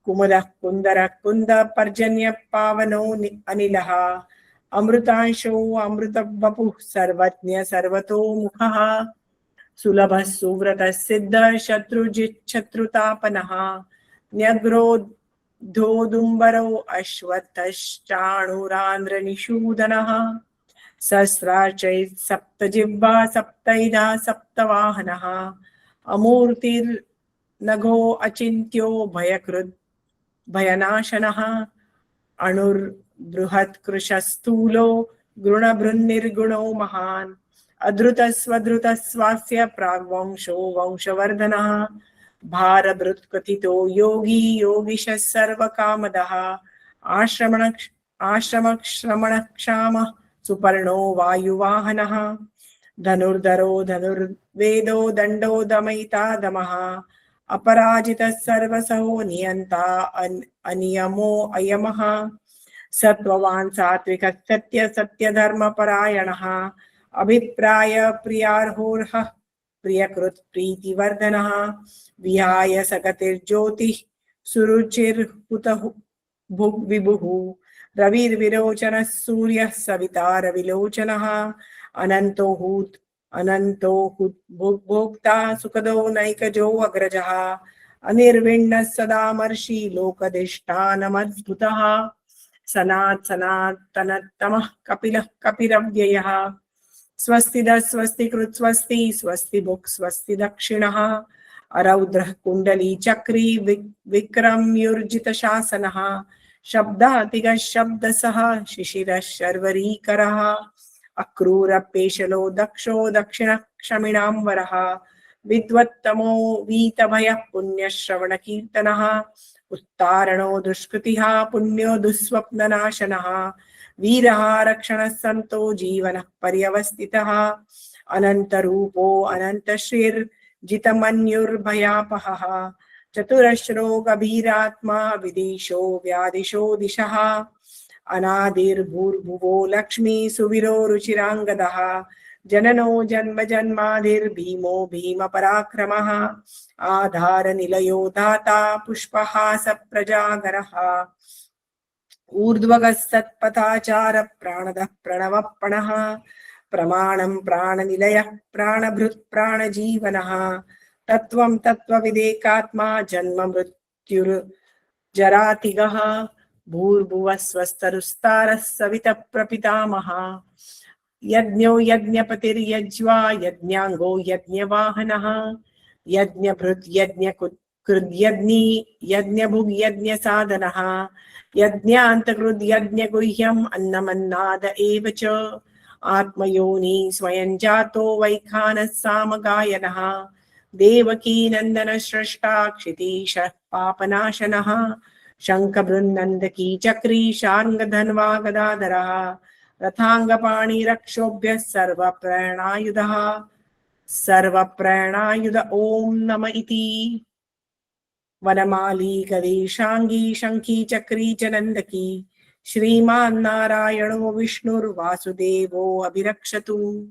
कुमुदः कुन्दरः कुन्दपर्जन्य पावनो अनिलः अमृतांशो अमृतवपुः सर्वज्ञ सर्वतोमुखः सुलभः सुव्रतः सिद्धः शत्रुजिच्छत्रुतापनः न्यग्रोधोदुम्बरो अश्वत्थश्चाणुरान्द्रनिषूदनः सहस्रार्चैः सप्तजिह्वा सप्तैधा सप्तवाहनः अमूर्तिर्नघो अचिन्त्यो भयकृत् भयनाशनः अणुर्बृहत्कृशस्थूलो गुणबृन्निर्गुणो महान् अधृतस्वधृतस्वास्य प्राग्वंशो वंशवर्धनः भारभृत्कथितो योगी योगिशः सर्वकामदः आश्रमश्रमणक्षामः सुपर्णो वायुवाहनः धनुर्धरो धनुर्वेदो दण्डो दमयिता दमः अपराजितः सर्वसहो नियन्ता अनियमो अयमः सत्त्ववान् सात्विकः सत्य सत्यधर्मपरायणः अभिप्राय प्रियार्होर्हः प्रियकृत् प्रीतिवर्धनः विहाय सगतिर्ज्योतिः सुरुचिर्हुतः भुग्विभुः रविर्विरोचनः सूर्यः सविता रविलोचनः अनन्तो भोक्ता सुखदो नैकजो अग्रजः अनिर्विण्णः सदामर्षि लोकधिष्ठानमद्भुतः सनातनतमः कपिलः कपिरव्ययः स्वस्तिदः स्वस्तिकृत् स्वस्ति स्वस्तिभुक् स्वस्ति दक्षिणः अरौद्रः कुण्डली चक्री विक्रम्युर्जितशासनः शब्दातिगः शब्दसः शिशिरः शर्वरीकरः अक्रूरपेशलो दक्षो दक्षिणक्षमिणाम्बरः विद्वत्तमो वीतभयः पुण्यश्रवणकीर्तनः उत्तारणो दुष्कृतिः पुण्यो दुःस्वप्ननाशनः वीरः रक्षणः सन्तो जीवनः पर्यवस्थितः अनन्तरूपो अनन्तश्रीर्जितमन्युर्भयापहः चतुरश्रो गभीरात्मा विदिशो व्यादिशो दिशः अनादिर्भूर्भुवो लक्ष्मी सुवीरो रुचिराङ्गदः जननो जन्म जन्मादिर्भीमो भीमपराक्रमः आधारनिलयो दाता पुष्पहास प्रजागरः ऊर्ध्वगः सत्पथाचार प्राणदः प्रणवपणः प्रमाणं प्राणनिलयः प्राणभृत् प्राणजीवनः तत्त्वं तत्त्वविदेकात्मा जन्म मृत्युर्जरातिगः भूर्भुवः स्वस्तरुस्तारः सवितः प्रपितामहः यज्ञो यज्ञपतिर्यज्वा यज्ञाङ्गो यज्ञवाहनः यज्ञभृत् यज्ञकृद्यज्ञी यज्ञभुग् यज्ञसाधनः यज्ञान्तकृद् यज्ञगुह्यम् अन्नमन्नाद एव च आत्मयोनि स्वयं जातो वैखानः सामगायनः देवकी नन्दन स्रष्टा क्षितीशः पापनाशनः शङ्खबृन्नन्दकी चक्री शार्ङ्गधन्वा गदाधरः रथाङ्गपाणिरक्षोभ्यः सर्वप्राणायुध ॐ नम इति वनमाली गदेशाङ्गी शङ्खी चक्री च नन्दकी श्रीमान् नारायणो विष्णुर्वासुदेवो अभिरक्षतु।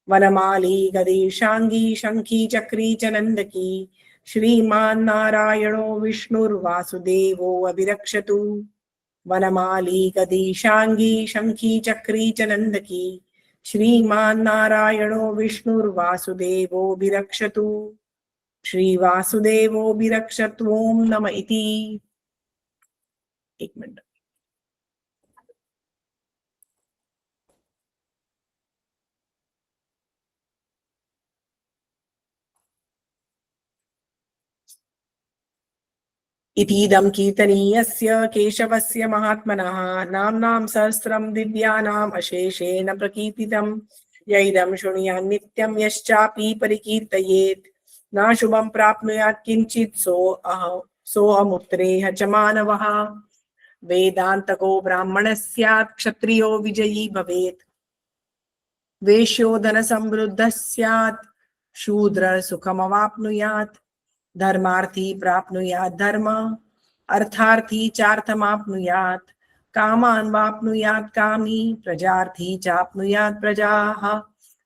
वनमाली गदेशांगी शंखी चक्री च नंदकी श्रीमान् नारायणो विष्णुर्वासुदेवो अभिरक्षतु। वनमाली गदेशांगी शंखी चक्री च नंदकी श्रीमान् नारायणो विष्णुर्वासुदेवोऽभिरक्षतु। श्रीवासुदेवोऽभिरक्षतु। ओम नम इति। एक मिनट। इतीदं कीर्तनीयस्य केशवस्य महात्मनः नाम्नां सहस्रं दिव्यानाम् अशेषेण प्रकीर्तितं। यैदं शृणुयात् नित्यं यश्चापि परिकीर्तयेत् न शुभं प्राप्नुयात् किंचित् सोऽमुत्रेह च मानवः। वेदान्तको ब्राह्मणः स्यात् क्षत्रियो विजयी भवेत्। वेश्यो धनसमृद्धः स्यात् शूद्रः सुखमवाप्नुयात्। धर्मार्थी प्राप्नुयात् धर्म अर्थार्थी चार्थमाप्नुयात्। कामान् वाप्नुयात् कामी प्रजार्थी चाप्नुयात् प्रजाः।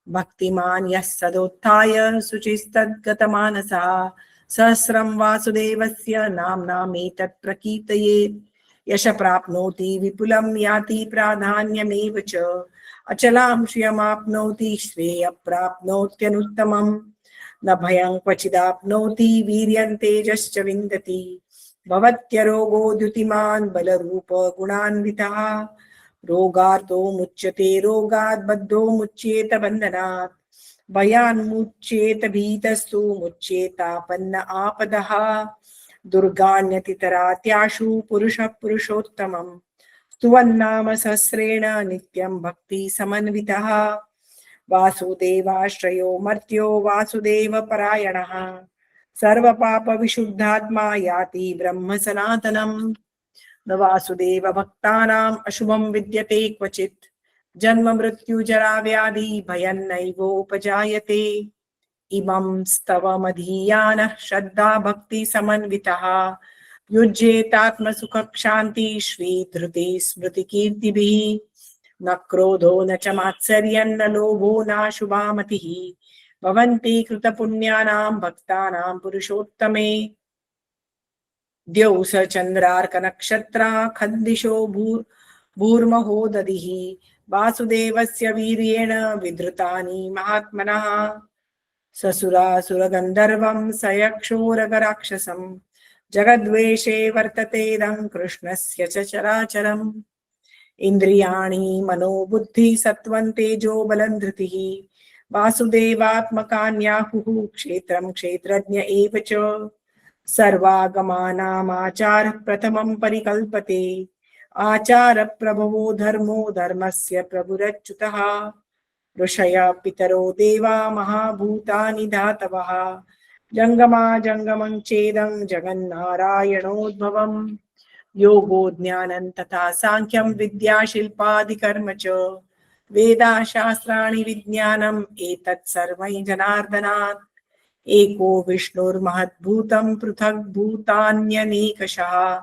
भक्तिमान् यः सदोत्थाय शुचिस्तद्गतमानसः सहस्रं वासुदेवस्य नाम्नामेतत् प्रकीर्तयेत्। यश प्राप्नोति विपुलं याति प्राधान्यमेव च। अचलां श्रियमाप्नोति श्रेयः प्राप्नोत्यनुत्तमम्। न भयं क्वचिदाप्नोति वीर्यं तेजश्च विन्दति। भवत्यरोगो द्युतिमान् बलरूप गुणान्वितः। रोगार्तो मुच्यते रोगात् बद्धो मुच्येत बन्धनात्। भयान्मुच्येत भीतस्तु मुच्येतापन्न आपदः। दुर्गान्यतितरात्याशु पुरुषः पुरुषोत्तमम्। स्तुवन्नाम सहस्रेण नित्यं भक्ति समन्वितः। वासुदेवाश्रयो मर्त्यो वासुदेव परायणः। सर्वपाप विशुद्धात्मा याति ब्रह्म सनातनम्। न वासुदेव भक्तानाम् अशुभं विद्यते क्वचित्। जन्म मृत्यु जरा व्याधि भयन्नैवोपजायते। इमं स्तवमधीयानः श्रद्धा भक्ति समन्वितः। युज्येतात्मसुख क्षान्ति श्रीधृति स्मृति कीर्तिभिः। न क्रोधो न च मात्सर्यं न लोभो न शुभा मतिः। भवन्ति कृतपुण्यानां भक्तानां पुरुषोत्तमे। द्यौ स चन्द्रार्कनक्षत्रा खद्दिशो भूर्महो दधिः। वासुदेवस्य वीर्येण विधृतानि महात्मनः। ससुरासुरगन्धर्वं सयक्षोरगराक्षसं। जगद्वेषे वर्ततेदं कृष्णस्य च चराचरम्। इंद्रियाणि मनोबुद्धि सत्वं तेजो बलं धृतिः। वासुदेवात्मकान्याहुः क्षेत्रं क्षेत्रज्ञ एव च। सर्वागमानामाचारः प्रथमं परिकल्पते। आचार प्रभवो धर्मो धर्मस्य प्रभुरच्युतः। ऋषयः पितरो देवा महाभूतानि धातवः। जंगमा जंगमं चेदं जगन्नारायणोद्भवम्। योगो ज्ञानं तथा सांख्यं विद्या शिल्पादिकर्म च। वेदाशास्त्राणि विज्ञानम् एतत् सर्वं जनार्दनात्। एको विष्णुर्महद्भूतं पृथक् भूतान्यनेकशः।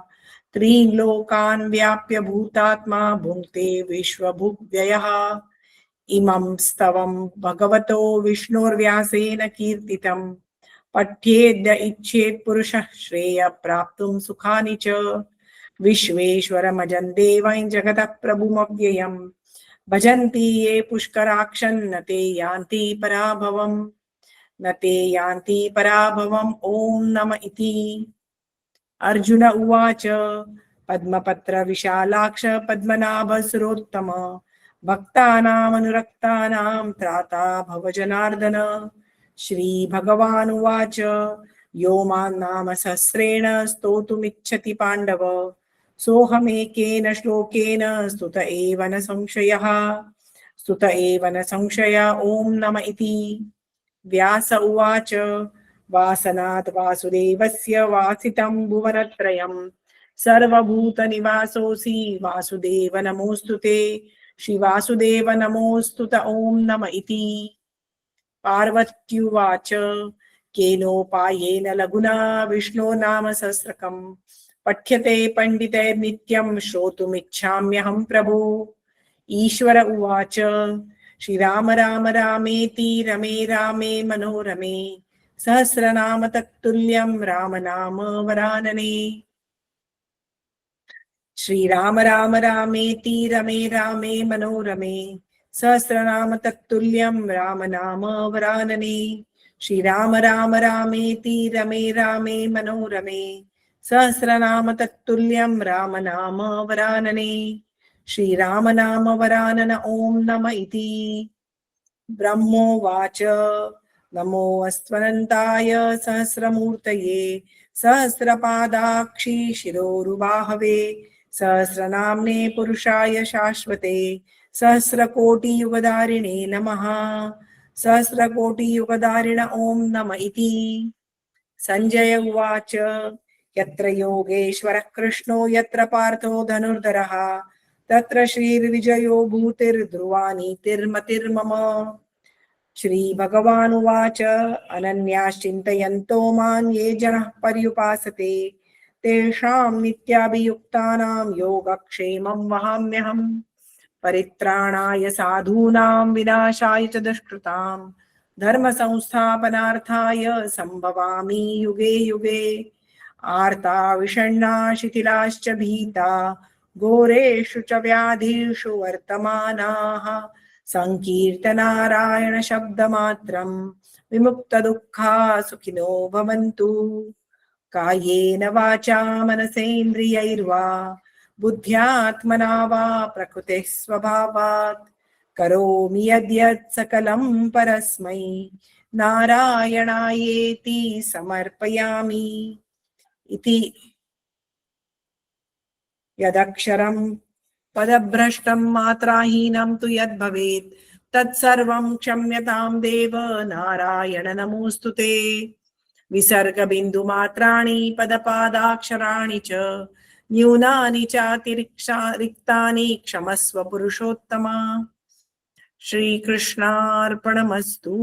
त्रीन् लोकान् व्याप्य भूतात्मा भुङ्क्ते विश्वभुग्व्ययः। इमं स्तवं भगवतो विष्णुर्व्यासेन कीर्तितं। पठ्येद्य इच्छेत् पुरुषः श्रेयः प्राप्तुं सुखानि च। विश्वेश्वरमजं देवं जगतः प्रभुमव्ययम्। भजन्ति ये पुष्कराक्षन् ते यान्ति पराभवम्। न ते यान्ति पराभवम्। ओम नम इति। अर्जुन उवाच पद्मपत्र विशालाक्ष पद्मनाभ सुरोत्तम। भक्तानामनुरक्तानां त्राता भव जनार्दन। श्री भगवानुवाच यो मां नाम सहस्रेण स्तोतुमिच्छति पाण्डव। सोऽहमेकेन श्लोकेन स्तुत एव न संशयः। स्तुत एव न संशय। ओम नम इति। व्यास उवाच वासनात् वासुदेवस्य वासितं भुवनत्रयम्। सर्वभूतनिवासोऽसि वासुदेव नमोऽस्तुते। श्रीवासुदेव नमोऽस्तुत। ओम नम इति। पार्वत्युवाच केनोपायेन लघुना विष्णो नाम सहस्रकम्। पठ्यते पंडितैर्नित्यं श्रोतुमिच्छाम्यहं प्रभो। ईश्वर उवाच श्रीराम राम रामेति रमे रामे मनोरमे सहस्रनाम तत्तुल्यं राम नाम वरानने। श्रीराम राम रामेति रमे रामे मनोरमे सहस्रनाम तत्तुल्यं राम नाम वरानने। श्रीराम राम रामेति रमे रामे मनोरमे सहस्रनाम तत्तुल्यं राम नाम वरानने। श्रीराम नाम वरानन ओम नम इति। ब्रह्मोवाच नमो अस्त्वनन्ताय सहस्रमूर्तये सहस्रपादाक्षि शिरोरुबाहवे सहस्रनाम्ने पुरुषाय शाश्वते सहस्रकोटियुगधारिणे नमः। सहस्रकोटियुगधारिण ओम नम इति। संजय उवाच यत्र योगेश्वरः कृष्णो यत्र पार्थो धनुर्धरः तत्र श्रीर्विजयो भूतिर्ध्रुवा नीतिर्मतिर्मम। श्रीभगवानुवाच अनन्याश्चिन्तयन्तो मां ये जनः पर्युपासते तेषां नित्याभियुक्तानां योगक्षेमं वहाम्यहम्। परित्राणाय साधूनां विनाशाय च दुष्कृतां धर्म संस्थापनार्थाय संभवामि युगे युगे। आर्ता विषण्णा शिथिलाश्च भीता घोरेषु च व्याधिषु वर्तमानाः संकीर्तनारायण शब्दमात्रं विमुक्तदुःखा सुखिनो भवन्तु। कायेन वाचा मनसेन्द्रियैर्वा बुद्ध्यात्मना वा प्रकृतेः स्वभावात् करोमि यद्यत् सकलं परस्मै नारायणायेति समर्पयामि। इति यदक्षरं पदभ्रष्टं मात्राहीनं तु यद्भवेत् तत्सर्वं क्षम्यतां देव नारायण नमोऽस्तुते। विसर्गबिन्दुमात्राणि पदपादाक्षराणि च न्यूनानि चातिरिक्तानि क्षमस्व पुरुषोत्तमा। श्रीकृष्णार्पणमस्तु।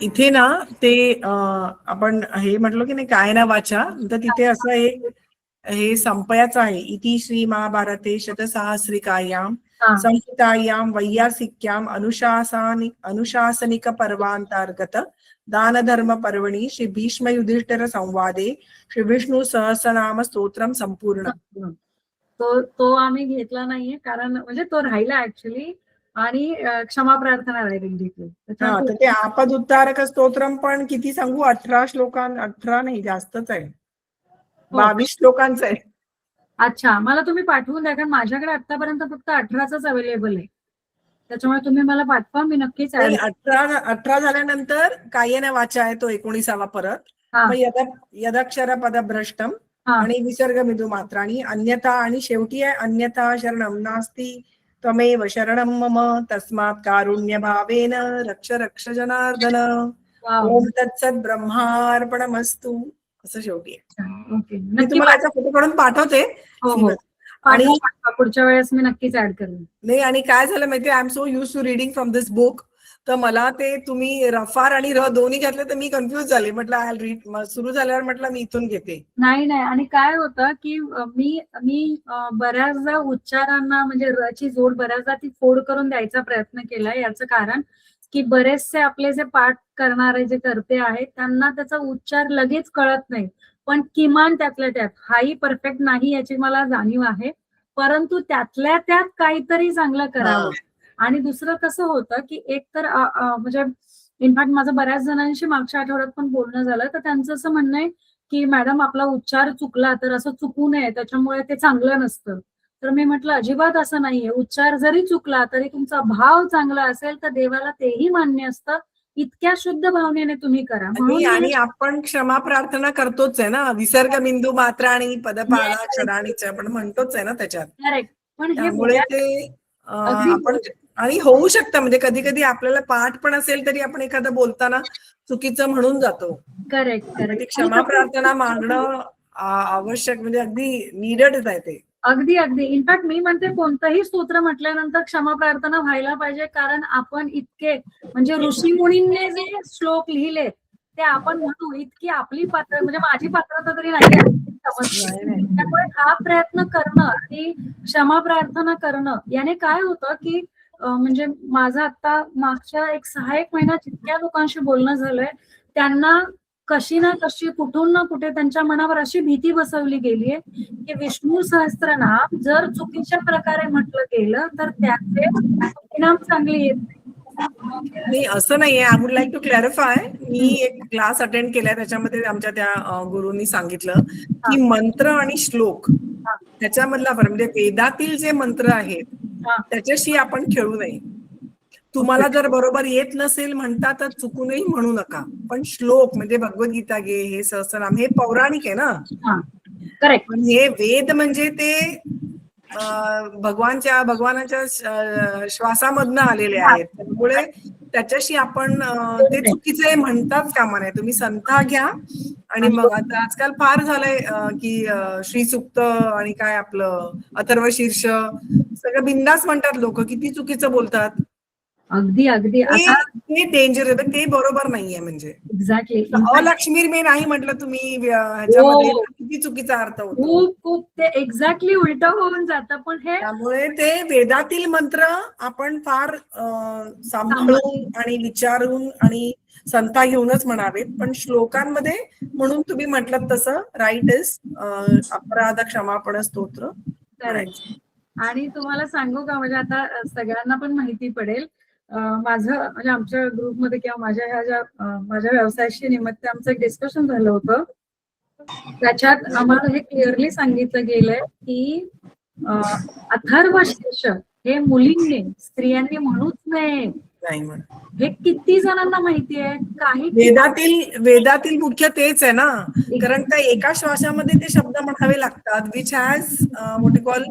इथे ना ते आपण हे म्हटलो की नाही काय ना वाचा, तर तिथे असं हे संपयाचं आहे. इति श्री महाभारते शतसहस्रिकायां हा. संहितायां वैयासिक्यां अनुशासनिक पर्वांतर्गत दान धर्म पर्वणि श्री भीष्म युधिष्ठिर संवादे श्री विष्णू सहस्रनाम स्तोत्रम संपूर्ण. तो आम्ही घेतला नाहीये कारण म्हणजे तो राहिला ऍक्च्युली आणि क्षमा प्रार्थना राहिली तिथे. हा, तर ते आपद उद्धारक स्तोत्रम पण किती सांगू, 18 श्लोकां 18 नाही जास्तच आहे, 22 श्लोकांचं आहे. अच्छा, मला तुम्ही पाठवून द्या कारण माझ्याकडे आतापर्यंत फक्त 18च अवेलेबल आहे, त्याच्यामुळे तुम्ही मला पाठवा, मी नक्कीच 18 झाल्यानंतर कायेन वाचा आहे तो 19वा परत. मग यदक्षर पदभ्रष्टम आणि विसर्ग मिदू मात्राणी अन्यथा आणि शेवटी आहे अन्यथा शरणम नास्ती त्वमेव शरणम मम तस्मात् कारुण्य भावेन रक्ष रक्ष जनार्दन. ओम तत्सत ब्रह्मार्पणमस्तु असं शेवटी आहे. ओके, मी तुम्हाला याचा फोटो काढून पाठवते. आणि पुढच्या वेळेस मी नक्कीच ऍड करेन. नाही, आणि काय झालं माहितीये, I am so used to reading from this book, तर मला ते तुम्ही रफार आणि र दोन्ही घेतले तर मी कन्फ्युज झाले. म्हटलं आय रीड, सुरू झाल्यावर म्हटलं मी इथून घेते. नाही आणि काय होतं की मी बऱ्याचदा उच्चारांना म्हणजे र ची जोड बऱ्याचदा ती फोड करून द्यायचा प्रयत्न केलाय. याचं कारण की बरेचसे आपले जे पाठ करणारे जे कर्ते आहेत त्यांना त्याचा उच्चार लगेच कळत नाही, पण किमान त्यातल्या त्यात हाही परफेक्ट नाही याची मला जाणीव आहे, परंतु त्यातल्या त्यात काहीतरी चांगलं करावं. आणि दुसरं कसं होतं की एक तर म्हणजे इनफॅक्ट माझं बऱ्याच जणांशी मागच्या आठवड्यात पण बोलणं झालं, तर त्यांचं असं म्हणणं आहे की मॅडम आपला उच्चार चुकला तर असं चुकू नये, त्याच्यामुळे ते चांगलं नसतं. तर मी म्हटलं अजिबात असं नाहीये, उच्चार जरी चुकला तरी तुमचा भाव चांगला असेल तर देवाला तेही मान्य असतं. इतक्या शुद्ध भावनेने तुम्ही करा. आणि आपण क्षमा प्रार्थना करतोच आहे ना, विसर्ग बिंदू मात्रा आणि पदपादाक्षराणीच आपण म्हणतोच आहे ना त्याच्यात. करेक्ट, पण त्यामुळे ते आपण आणि होऊ शकतं म्हणजे कधी कधी आपल्याला पाठ पण असेल तरी आपण एखादं बोलताना चुकीचं म्हणून जातो. करेक्ट. क्षमा प्रार्थना मागणं आवश्यक म्हणजे अगदी नीडेडच आहे ते. अगदी अगदी. इनफॅक्ट मी म्हणते कोणतंही स्तोत्र म्हटल्यानंतर क्षमा प्रार्थना व्हायला पाहिजे, कारण आपण इतके म्हणजे ऋषी मुनींनी जे श्लोक लिहिले ते आपण म्हणू इतकी आपली पात्र म्हणजे माझी पात्रता तरी नाही त्यामुळे हा प्रयत्न करणं आणि क्षमा प्रार्थना करणं याने काय होतं की म्हणजे माझं आता मागच्या 6-1 महिन्यात जितक्या लोकांशी बोलणं झालंय त्यांना कशी ना कशी कुठून ना कुठे त्यांच्या मनावर अशी भीती बसवली गेलीये की विष्णू सहस्त्रनाम जर चुकीच्या प्रकारे म्हटलं गेलं तर त्याचे परिणाम चांगले येत नाही, असं नाहीये. I would like to clarify. मी एक क्लास अटेंड केलाय, त्याच्यामध्ये आमच्या त्या गुरूंनी सांगितलं की मंत्र आणि श्लोक त्याच्यामधला फरक म्हणजे वेदातील जे मंत्र आहेत त्याच्याशी आपण खेळू नये. तुम्हाला जर बरोबर येत नसेल म्हणता तर चुकूनही म्हणू नका. पण श्लोक म्हणजे भगवद्गीता घे, हे सहस्रनाम हे पौराणिक आहे ना. करेक्ट. पण हे वेद म्हणजे ते भगवानाच्या श्वासामधनं आलेले आहेत. त्यामुळे त्याच्याशी आपण ते चुकीचे म्हणतात कामा नये. तुम्ही संथा घ्या. आणि मग आता आजकाल फार झालंय की श्री सुक्त आणि काय आपलं अथर्व शीर्ष सगळं बिंदास म्हणतात लोक. किती चुकीचं बोलतात. अगदी अगदी. आता ते डेंजर आहे, ते बरोबर नाहीये. म्हणजे एक्झॅक्टली अलक्ष्मीर मे नाही म्हटलं तुम्ही ह्याच्यामध्ये किती चुकीचा अर्थ होतो. खूप खूप ते एक्झॅक्टली उलट होऊन जातं. पण हे त्यामुळे ते वेदातील मंत्र आपण फार सांभाळून आणि विचारून आणि संथा घेऊनच म्हणावेत. पण श्लोकांमध्ये म्हणून तुम्ही म्हटलं तसं राईट इज अपराध क्षमापण स्तोत्र करायचं. आणि तुम्हाला सांगू का म्हणजे आता सगळ्यांना पण माहिती पडेल माझं म्हणजे आमच्या ग्रुपमध्ये किंवा माझ्या ह्या ज्या माझ्या व्यवसायाशी निमित्त आमचं एक डिस्कशन झालं होतं. त्याच्यात आम्हाला हे क्लिअरली सांगितलं गेलंय की अथर्व शीर्ष हे मुलींनी स्त्रियांनी म्हणूच नये. हे किती जणांना माहिती आहे. काही वेदातील मुख्य तेच आहे ना. कारण त्या एका श्वासामध्ये ते शब्द म्हणावे लागतात which has what you call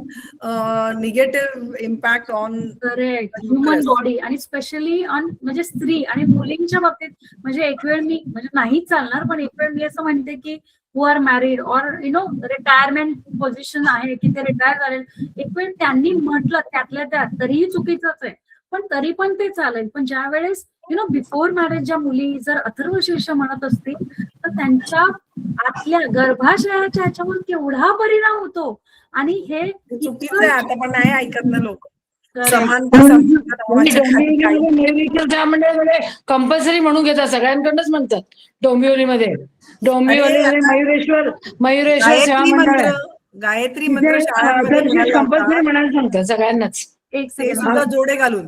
negative impact on correct human body आणि स्पेशली ऑन म्हणजे स्त्री आणि मुलींच्या बाबतीत. म्हणजे एक वेळ मी म्हणजे नाहीच चालणार पण एक वेळ मी असं म्हणते की who are married or retirement position आहे की ते रिटायर झाले एक वेळ त्यांनी म्हटलं त्यातल्या त्यात तरीही चुकीचंच आहे पण तरी पण ते चालेल. पण ज्या वेळेस बिफोर मॅरेज ज्या मुली जर अथर्व शीर्ष म्हणत असतील तर त्यांच्या आतल्या गर्भाशयाच्या ह्याच्यावर केवढा परिणाम होतो. आणि हे चुकीचं आहे. आता पण नाही ऐकत ना लोक. कंपल्सरी म्हणून घेतात सगळ्यांकडूनच म्हणतात. डोंबिवलीमध्ये मयुरेश्वर सेवा मंडळ गायत्री मंत्र शाळांमध्ये कंपल्सरी म्हणायला सांगतात सगळ्यांनाच. एक ते सुद्धा जोडे घालून.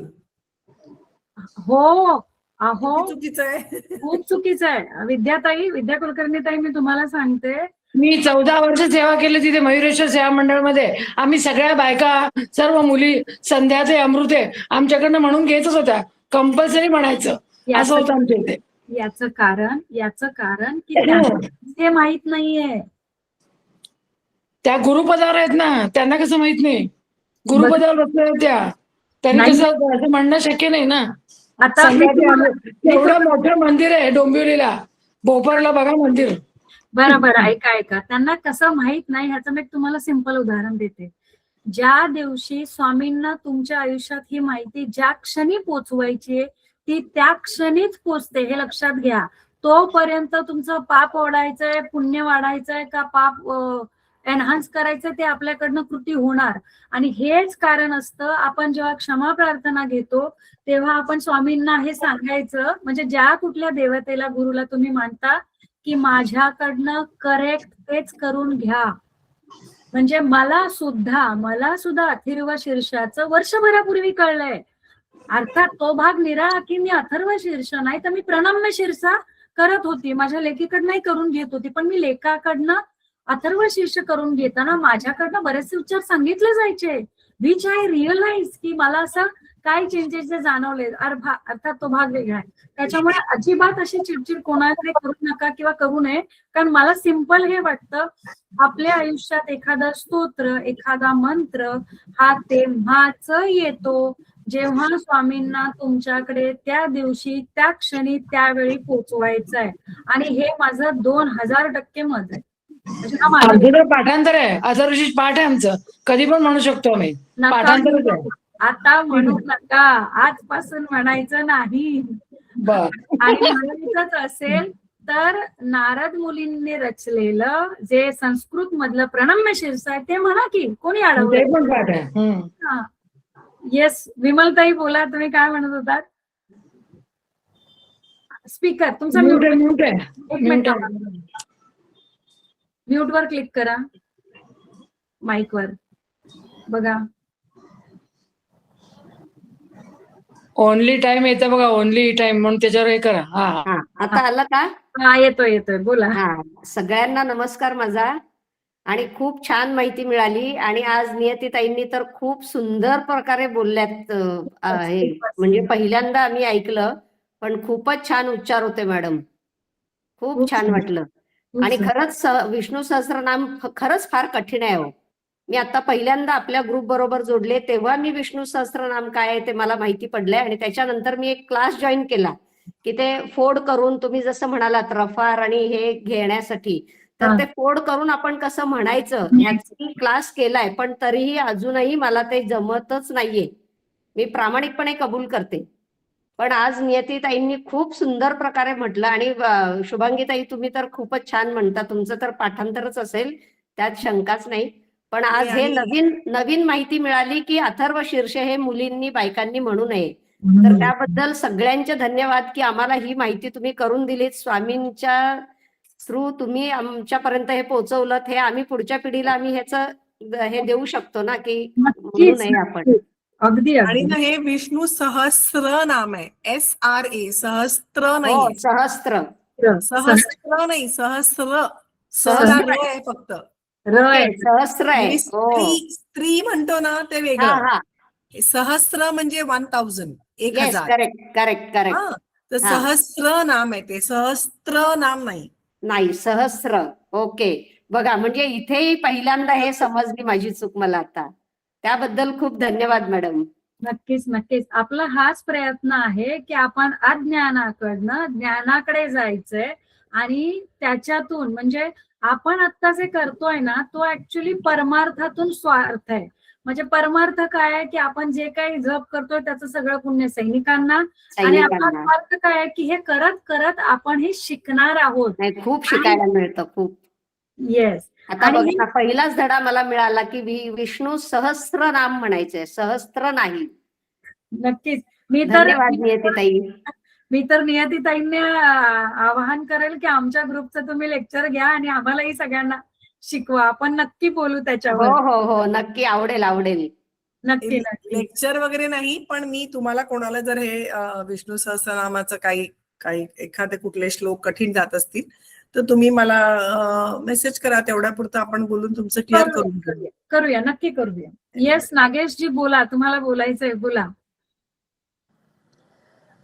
हो अहो चुकीचं आहे. खूप चुकीचं आहे. विद्या कुलकर्णीताई मी तुम्हाला सांगते मी 14 वर्ष सेवा केली तिथे मयुरेश्वर सेवा मंडळमध्ये. आम्ही सगळ्या बायका सर्व मुली संध्या ते अमृते आमच्याकडनं म्हणून घेतच होत्या. कंपल्सरी म्हणायचं असं होतं आमच्या इथे. याचं कारण की ते माहित नाहीये. त्या गुरुपदावर आहेत ना त्यांना कसं माहित नाही. गुरुपदावर बसल्या त्या त्यांनी कसं म्हणणं शक्य नाही ना. आता एवढं मोठं मंदिर आहे डोंबिवलीला. भोपाळला बघा मंदिर. बरोबर. ऐका त्यांना कसं माहित नाही ह्याचं मी तुम्हाला सिंपल उदाहरण देते. ज्या दिवशी स्वामींना तुमच्या आयुष्यात ही माहिती ज्या क्षणी पोचवायची ती त्या क्षणीच पोचते हे लक्षात घ्या. तोपर्यंत तुमचं पाप वाढायचंय पुण्य वाढायचंय का पाप एनहान्स करायचंय ते आपल्याकडनं कृती होणार. आणि हेच कारण असतं आपण जेव्हा क्षमा प्रार्थना घेतो तेव्हा आपण स्वामींना हे सांगायचं म्हणजे ज्या कुठल्या देवतेला गुरुला तुम्ही मानता की माझ्याकडनं करेक्ट तेच करून घ्या. म्हणजे मला सुद्धा अथर्व शीर्षाचं वर्षभरापूर्वी कळलंय. अर्थात तो भाग निराळा की मी अथर्व शीर्ष नाही तर मी प्रणम्य शीर्षा करत होती. माझ्या लेकीकडनंही करून घेत होती पण मी लेखाकडनं अथर्व शीर्ष करून घेताना माझ्याकडनं बरेचसे उच्चार सांगितले जायचे विच आय रिअलाइज की मला असं काय चेंजेस जाणवले. अर्थात तो भाग वेगळा आहे. त्याच्यामुळे अजिबात अशी चिडचिड कोणाकडे करू नका किंवा करू नये. कारण मला सिंपल हे वाटतं आपल्या आयुष्यात एखादा स्तोत्र एखादा मंत्र हा तेव्हाच येतो जेव्हा स्वामींना तुमच्याकडे त्या दिवशी त्या क्षणी त्यावेळी पोचवायचं आहे. आणि हे माझं 2000% मत आहे. म्हणजे हा माझा आमचं तर पाठांतर आहे, अथर्वशीष पाठ आहे आमचं, कधी पण म्हणू शकतो आम्ही. नका पाठांतरच आहे. आता म्हणू नका, आजपासून म्हणायचं नाही. बर. आणि म्हणायचंच असेल तर नारद मुलींनी रचलेलं जे संस्कृत मधलं प्रणम्य शीर्ष आहे ते म्हणा की, कोणी ते अडवलं? पण पाठ आहे. येस, विमलताई बोला, तुम्ही काय म्हणत होतात? स्पीकर तुमचा म्यूट आहे, म्यूट. म्यूट आहे, एक म्यूट मिनिट, आहे. म्यूट वर क्लिक करा, माईक वर बघा. ओनली टाइम येतं बघा, ओनली टाइम म्हणून त्याच्यावर हे करा. हा हा, आता आलं का? हा, येतोय बोला. हा, सगळ्यांना नमस्कार माझा. आणि खूप छान माहिती मिळाली आणि आज नियतीताईंनी तर खूप सुंदर प्रकारे बोलल्यात. हे म्हणजे पहिल्यांदा आम्ही ऐकलं, पण खूपच छान उच्चार होते मॅडम. खूप छान वाटलं. आणि खरंच विष्णू सहस्त्रनाम खरंच फार कठीण आहे हो. मी आता पहिल्यांदा आपल्या ग्रुप बरोबर जोडले तेव्हा मी विष्णू सहस्त्रनाम काय आहे ते मला माहिती पडलंय. आणि त्याच्यानंतर मी एक क्लास जॉईन केला की ते फोड करून, तुम्ही जसं म्हणालात रफार आणि हे घेण्यासाठी, तर ते फोड करून आपण कसं म्हणायचं ह्याचा क्लास केलाय. पण तरीही अजूनही मला ते जमतच नाहीये, मी प्रामाणिकपणे कबूल करते. पण आज नियतीताईंनी खूप सुंदर प्रकारे म्हटलं. आणि शुभांगीताई तुम्ही तर खूपच छान म्हणता, तुमचं तर पाठांतरच असेल, त्यात शंकाच नाही. पण आज हे नवीन माहिती मिळाली की अथर्व शीर्ष हे मुलींनी बायकांनी म्हणू नये. तर त्याबद्दल सगळ्यांचे धन्यवाद की आम्हाला ही माहिती तुम्ही करून दिलीत. स्वामींच्या थ्रू तुम्ही आमच्यापर्यंत हे पोहोचवलं, हे आम्ही पुढच्या पिढीला आम्ही ह्याचं हे देऊ शकतो ना की म्हणू नये आपण. अगदी आणि अगदी. ना हे विष्णू सहस्त्र नाम आहे, SRA, सहस्त्र हो, नाही, सहस्त्र. सहस्त्र नाही, सहस्र. सहस्त्र आहे फक्त. ओके, सहस्त्र आहे. आणि हो, स्त्री म्हणतो ना ते हा वेगळं. हा, सहस्त्र म्हणजे 1000, येस, 1000. Correct correct correct. हा, तर हा. सहस्त्र नाम आहे ते, सहस्त्र नाम नाही. नाही, सहस्त्र. ओके, बघा म्हणजे इथेही पहिल्यांदा हे समजली माझी चूक मला आता. त्याबद्दल खूप धन्यवाद मॅडम. नक्कीच नक्कीच. आपला हाच प्रयत्न आहे की आपण अज्ञानाकडनं ज्ञानाकडे जायचंय. आणि त्याच्यातून म्हणजे आपण आता जे करतोय ना, तो ऍक्च्युली परमार्थातून स्वार्थ आहे. म्हणजे परमार्थ काय आहे की आपण जे काही जप करतोय त्याचं सगळं पुण्य सैनिकांना. आणि आपला सैनिकांना स्वार्थ काय आहे की हे करत करत आपण हे शिकणार आहोत. नाही, खूप शिकायला मिळतं खूप. येस. आता आणि बघा, पहिलाच धडा मला मिळाला की विष्णू सहस्त्र नाम म्हणायचंय, सहस्त्र नाही. नक्कीच. मी धन्यवाद नियतीताई. नियतीताईंनी आवाहन करेल की आमच्या ग्रुपचं तुम्ही लेक्चर घ्या आणि आम्हालाही सगळ्यांना शिकवा. आपण नक्की बोलू हो त्याच्यावर. हो हो, नक्की, आवडेल आवडेल. नक्की नक्की. लेक्चर वगैरे नाही, पण मी तुम्हाला कोणाला जर हे विष्णू सहस्त्रनामाचं काही काही एखादे कुठले श्लोक कठीण जात असतील तर तुम्ही मला मेसेज करा, तेवढ्या पुरतं आपण बोलून तुमचं क्लिअर करून घेऊ. करूया, नक्की करूया. येस, नागेशजी बोला, तुम्हाला बोलायचंय, बोला.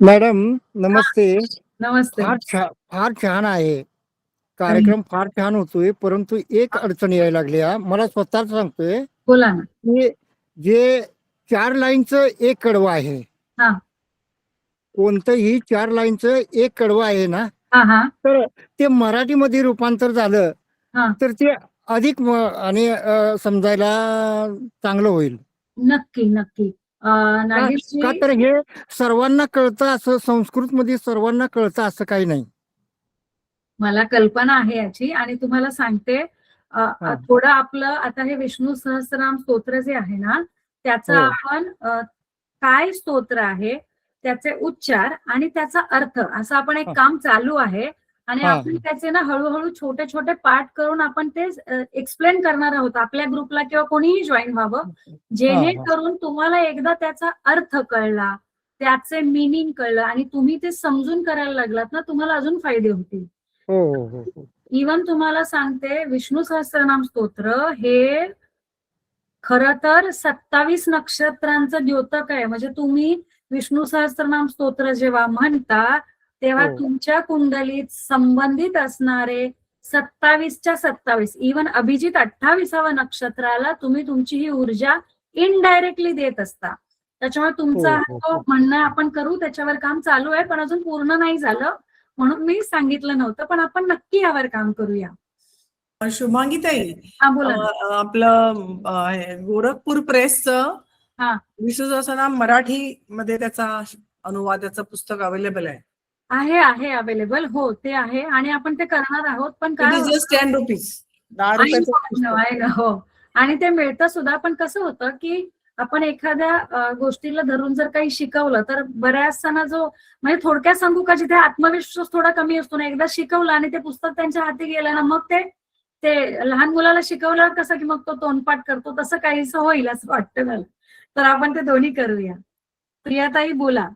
मॅडम नमस्ते. नमस्ते. फार छान आहे कार्यक्रम, फार छान होतोय. परंतु एक अडचण यायला लागली. मला स्वतःच सांगतोय, बोला ना. की जे 4 लाईनचं एक कडवं आहे, हा कोणतंही 4 लाईनचं एक कडवं आहे ना, हा हा तर ते मराठीमध्ये रूपांतर झालं हा. तर ते अधिक आणि समजायला चांगलं होईल. नक्की नक्की. नागेशजी, का तर हे सर्वांना कळतं असं, संस्कृत मध्ये सर्वांना कळतं असं काही नाही. मला कल्पना आहे याची आणि तुम्हाला सांगते. थोडं आपलं आता हे विष्णू सहस्त्रनाम स्तोत्र जे आहे ना, त्याचं हो. आपण काय स्तोत्र आहे, त्याचे उच्चार आणि त्याचा अर्थ असं आपण एक काम चालू आहे. आणि हा. आपण त्याचे ना हळूहळू छोटे छोटे पाठ करून आपण ते एक्सप्लेन करणार आहोत आपल्या ग्रुपला किंवा कोणीही जॉईन व्हावं, जेणेकरून तुम्हाला एकदा त्याचा अर्थ कळला, त्याचे मिनिंग कळलं आणि तुम्ही ते समजून करायला लागलात ना, तुम्हाला अजून फायदे होतील. हो हो हो हो. इवन तुम्हाला सांगते, विष्णू सहस्त्रनाम स्तोत्र हे खरं तर 27 नक्षत्रांचं द्योतक आहे. म्हणजे तुम्ही विष्णू सहस्त्रनाम स्तोत्र जेव्हा म्हणता तेव्हा हो. तुमच्या कुंडलीत संबंधित असणारे 27च्या 27, इवन अभिजित 28व्या नक्षत्राला तुम्ही तुमची ही ऊर्जा इनडायरेक्टली देत असता. त्याच्यामुळे तुमचा हो, हो, तो म्हणणं आपण करू, त्याच्यावर काम चालू आहे, पण अजून पूर्ण नाही झालं म्हणून मी सांगितलं नव्हतं, पण आपण नक्की यावर काम करूया. शुभांगीताई, हा बोला ना. आपलं गोरखपूर प्रेसचं हा. विष्णू सहस्रनाम मराठी मध्ये त्याचा अनुवादाचं पुस्तक अवेलेबल आहे. आहे अवेलेबल. हो ते आहे आणि आपण ते करणार आहोत. पण इट काय इज जस्ट 10 रुपीज. 10 रुपयाचं पुस्तक. आहे ना. हो. आणि ते मिळतं सुद्धा. पण कसं होतं की आपण एखाद्या गोष्टीला धरून जर काही शिकवलं तर बऱ्याचसांना जो म्हणजे थोडक्यात सांगू का, जिथे आत्मविश्वास थोडा कमी असतो ना, एकदा शिकवलं आणि ते पुस्तक त्यांच्या हाती गेलं ना, मग ते लहान मुलाला शिकवलं कसं की मग तो तोंडपाठ करतो, तसं काहीसं होईल असं वाटतं मला. तर आपण ते दोन्ही करूया. प्रियाताई बोला.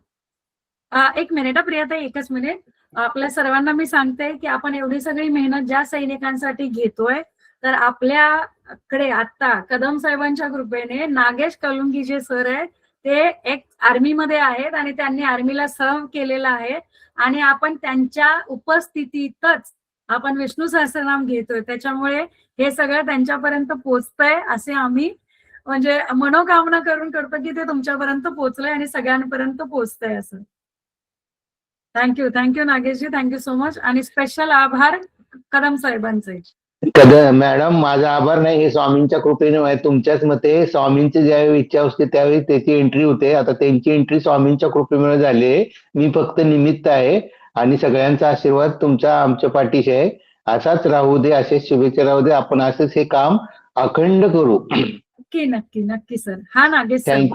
एक मिनिट प्रियाताई, एकच मिनिट. आपल्या सर्वांना मी सांगते की आपण एवढी सगळी मेहनत ज्या सैनिकांसाठी घेतोय, तर आपल्याकडे आता कदम साहेबांच्या कृपेने नागेश कलुंगी जे सर आहे ते एक आर्मीमध्ये आहेत आणि त्यांनी आर्मीला सर्व्ह केलेलं आहे आणि आपण त्यांच्या उपस्थितीतच आपण विष्णू सहस्रनाम घेतोय. त्याच्यामुळे हे सगळं त्यांच्यापर्यंत पोहोचतंय असे आम्ही म्हणजे मनोकामना करून करतो की ते तुमच्यापर्यंत पोहोचलंय आणि सगळ्यांपर्यंत पोहोचतंय असं. Thank you Nageshji, thank you so much. आणि स्पेशल आभार कदम साहेबांचे. मॅडम, माझा आभार नाही, हे स्वामींच्या कृपेने आहे. तुमच्याच मते स्वामींची ज्यावेळी इच्छा असते त्यावेळी त्याची एंट्री होते. आता त्यांची एंट्री स्वामींच्या कृपेमुळे झाली आहे. मी फक्त निमित्त आहे आणि सगळ्यांचा आशीर्वाद तुमच्या आमच्या पाठीशी आहे. असाच राहू दे, असेच शुभेच्छा राहू दे. आपण असंच हे काम अखंड करू. नक्की सर. हा Nagesh sir.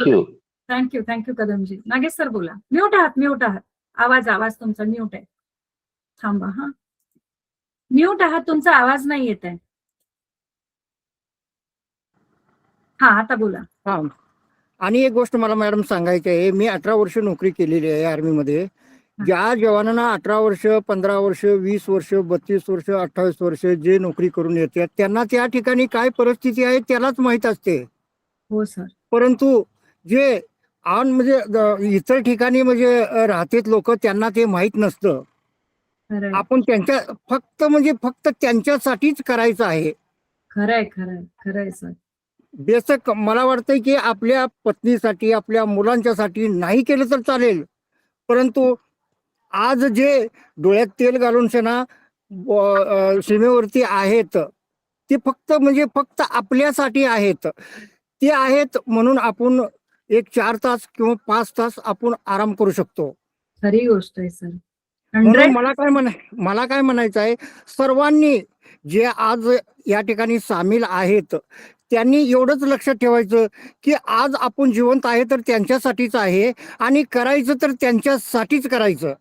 Thank you Kadamji. Nagesh sir बोला. म्यूट आहात. आवाज तुमचा म्यूट आहे. थांबा. हा, म्यूट आहात, तुमचा आवाज नाही येत आहे. हा, आता बोला. हा. आणि एक गोष्ट मला मॅडम सांगायची आहे. मी 18 वर्ष नोकरी केलेली आहे आर्मीमध्ये. ज्या जवानांना 18 वर्ष, 15 वर्ष, 20 वर्ष, 32 वर्ष, 28 वर्ष जे नोकरी करून येतात त्यांना त्या ठिकाणी काय परिस्थिती आहे त्यालाच माहित असते. हो सर. परंतु जे म्हणजे इतर ठिकाणी म्हणजे राहतेत लोक, त्यांना ते माहित नसतं. आपण फक्त त्यांच्यासाठीच करायचं आहे. खरंय सर. बेसक मला वाटतंय की आपल्या पत्नीसाठी, आपल्या मुलांच्यासाठी नाही केलं तर चालेल, परंतु आज जे डोळ्यात तेल घालून सेना सीमेवरती आहेत ते फक्त आपल्यासाठी आहेत. ते आहेत म्हणून आपण एक 4 तास किंवा 5 तास आपण आराम करू शकतो. खरी गोष्ट आहे सर. म्हणून मला काय म्हणायचं आहे, सर्वांनी जे आज या ठिकाणी सामील आहेत त्यांनी एवढंच लक्षात ठेवायचं की आज आपण जिवंत आहे तर त्यांच्यासाठीच आहे आणि करायचं तर त्यांच्यासाठीच करायचं.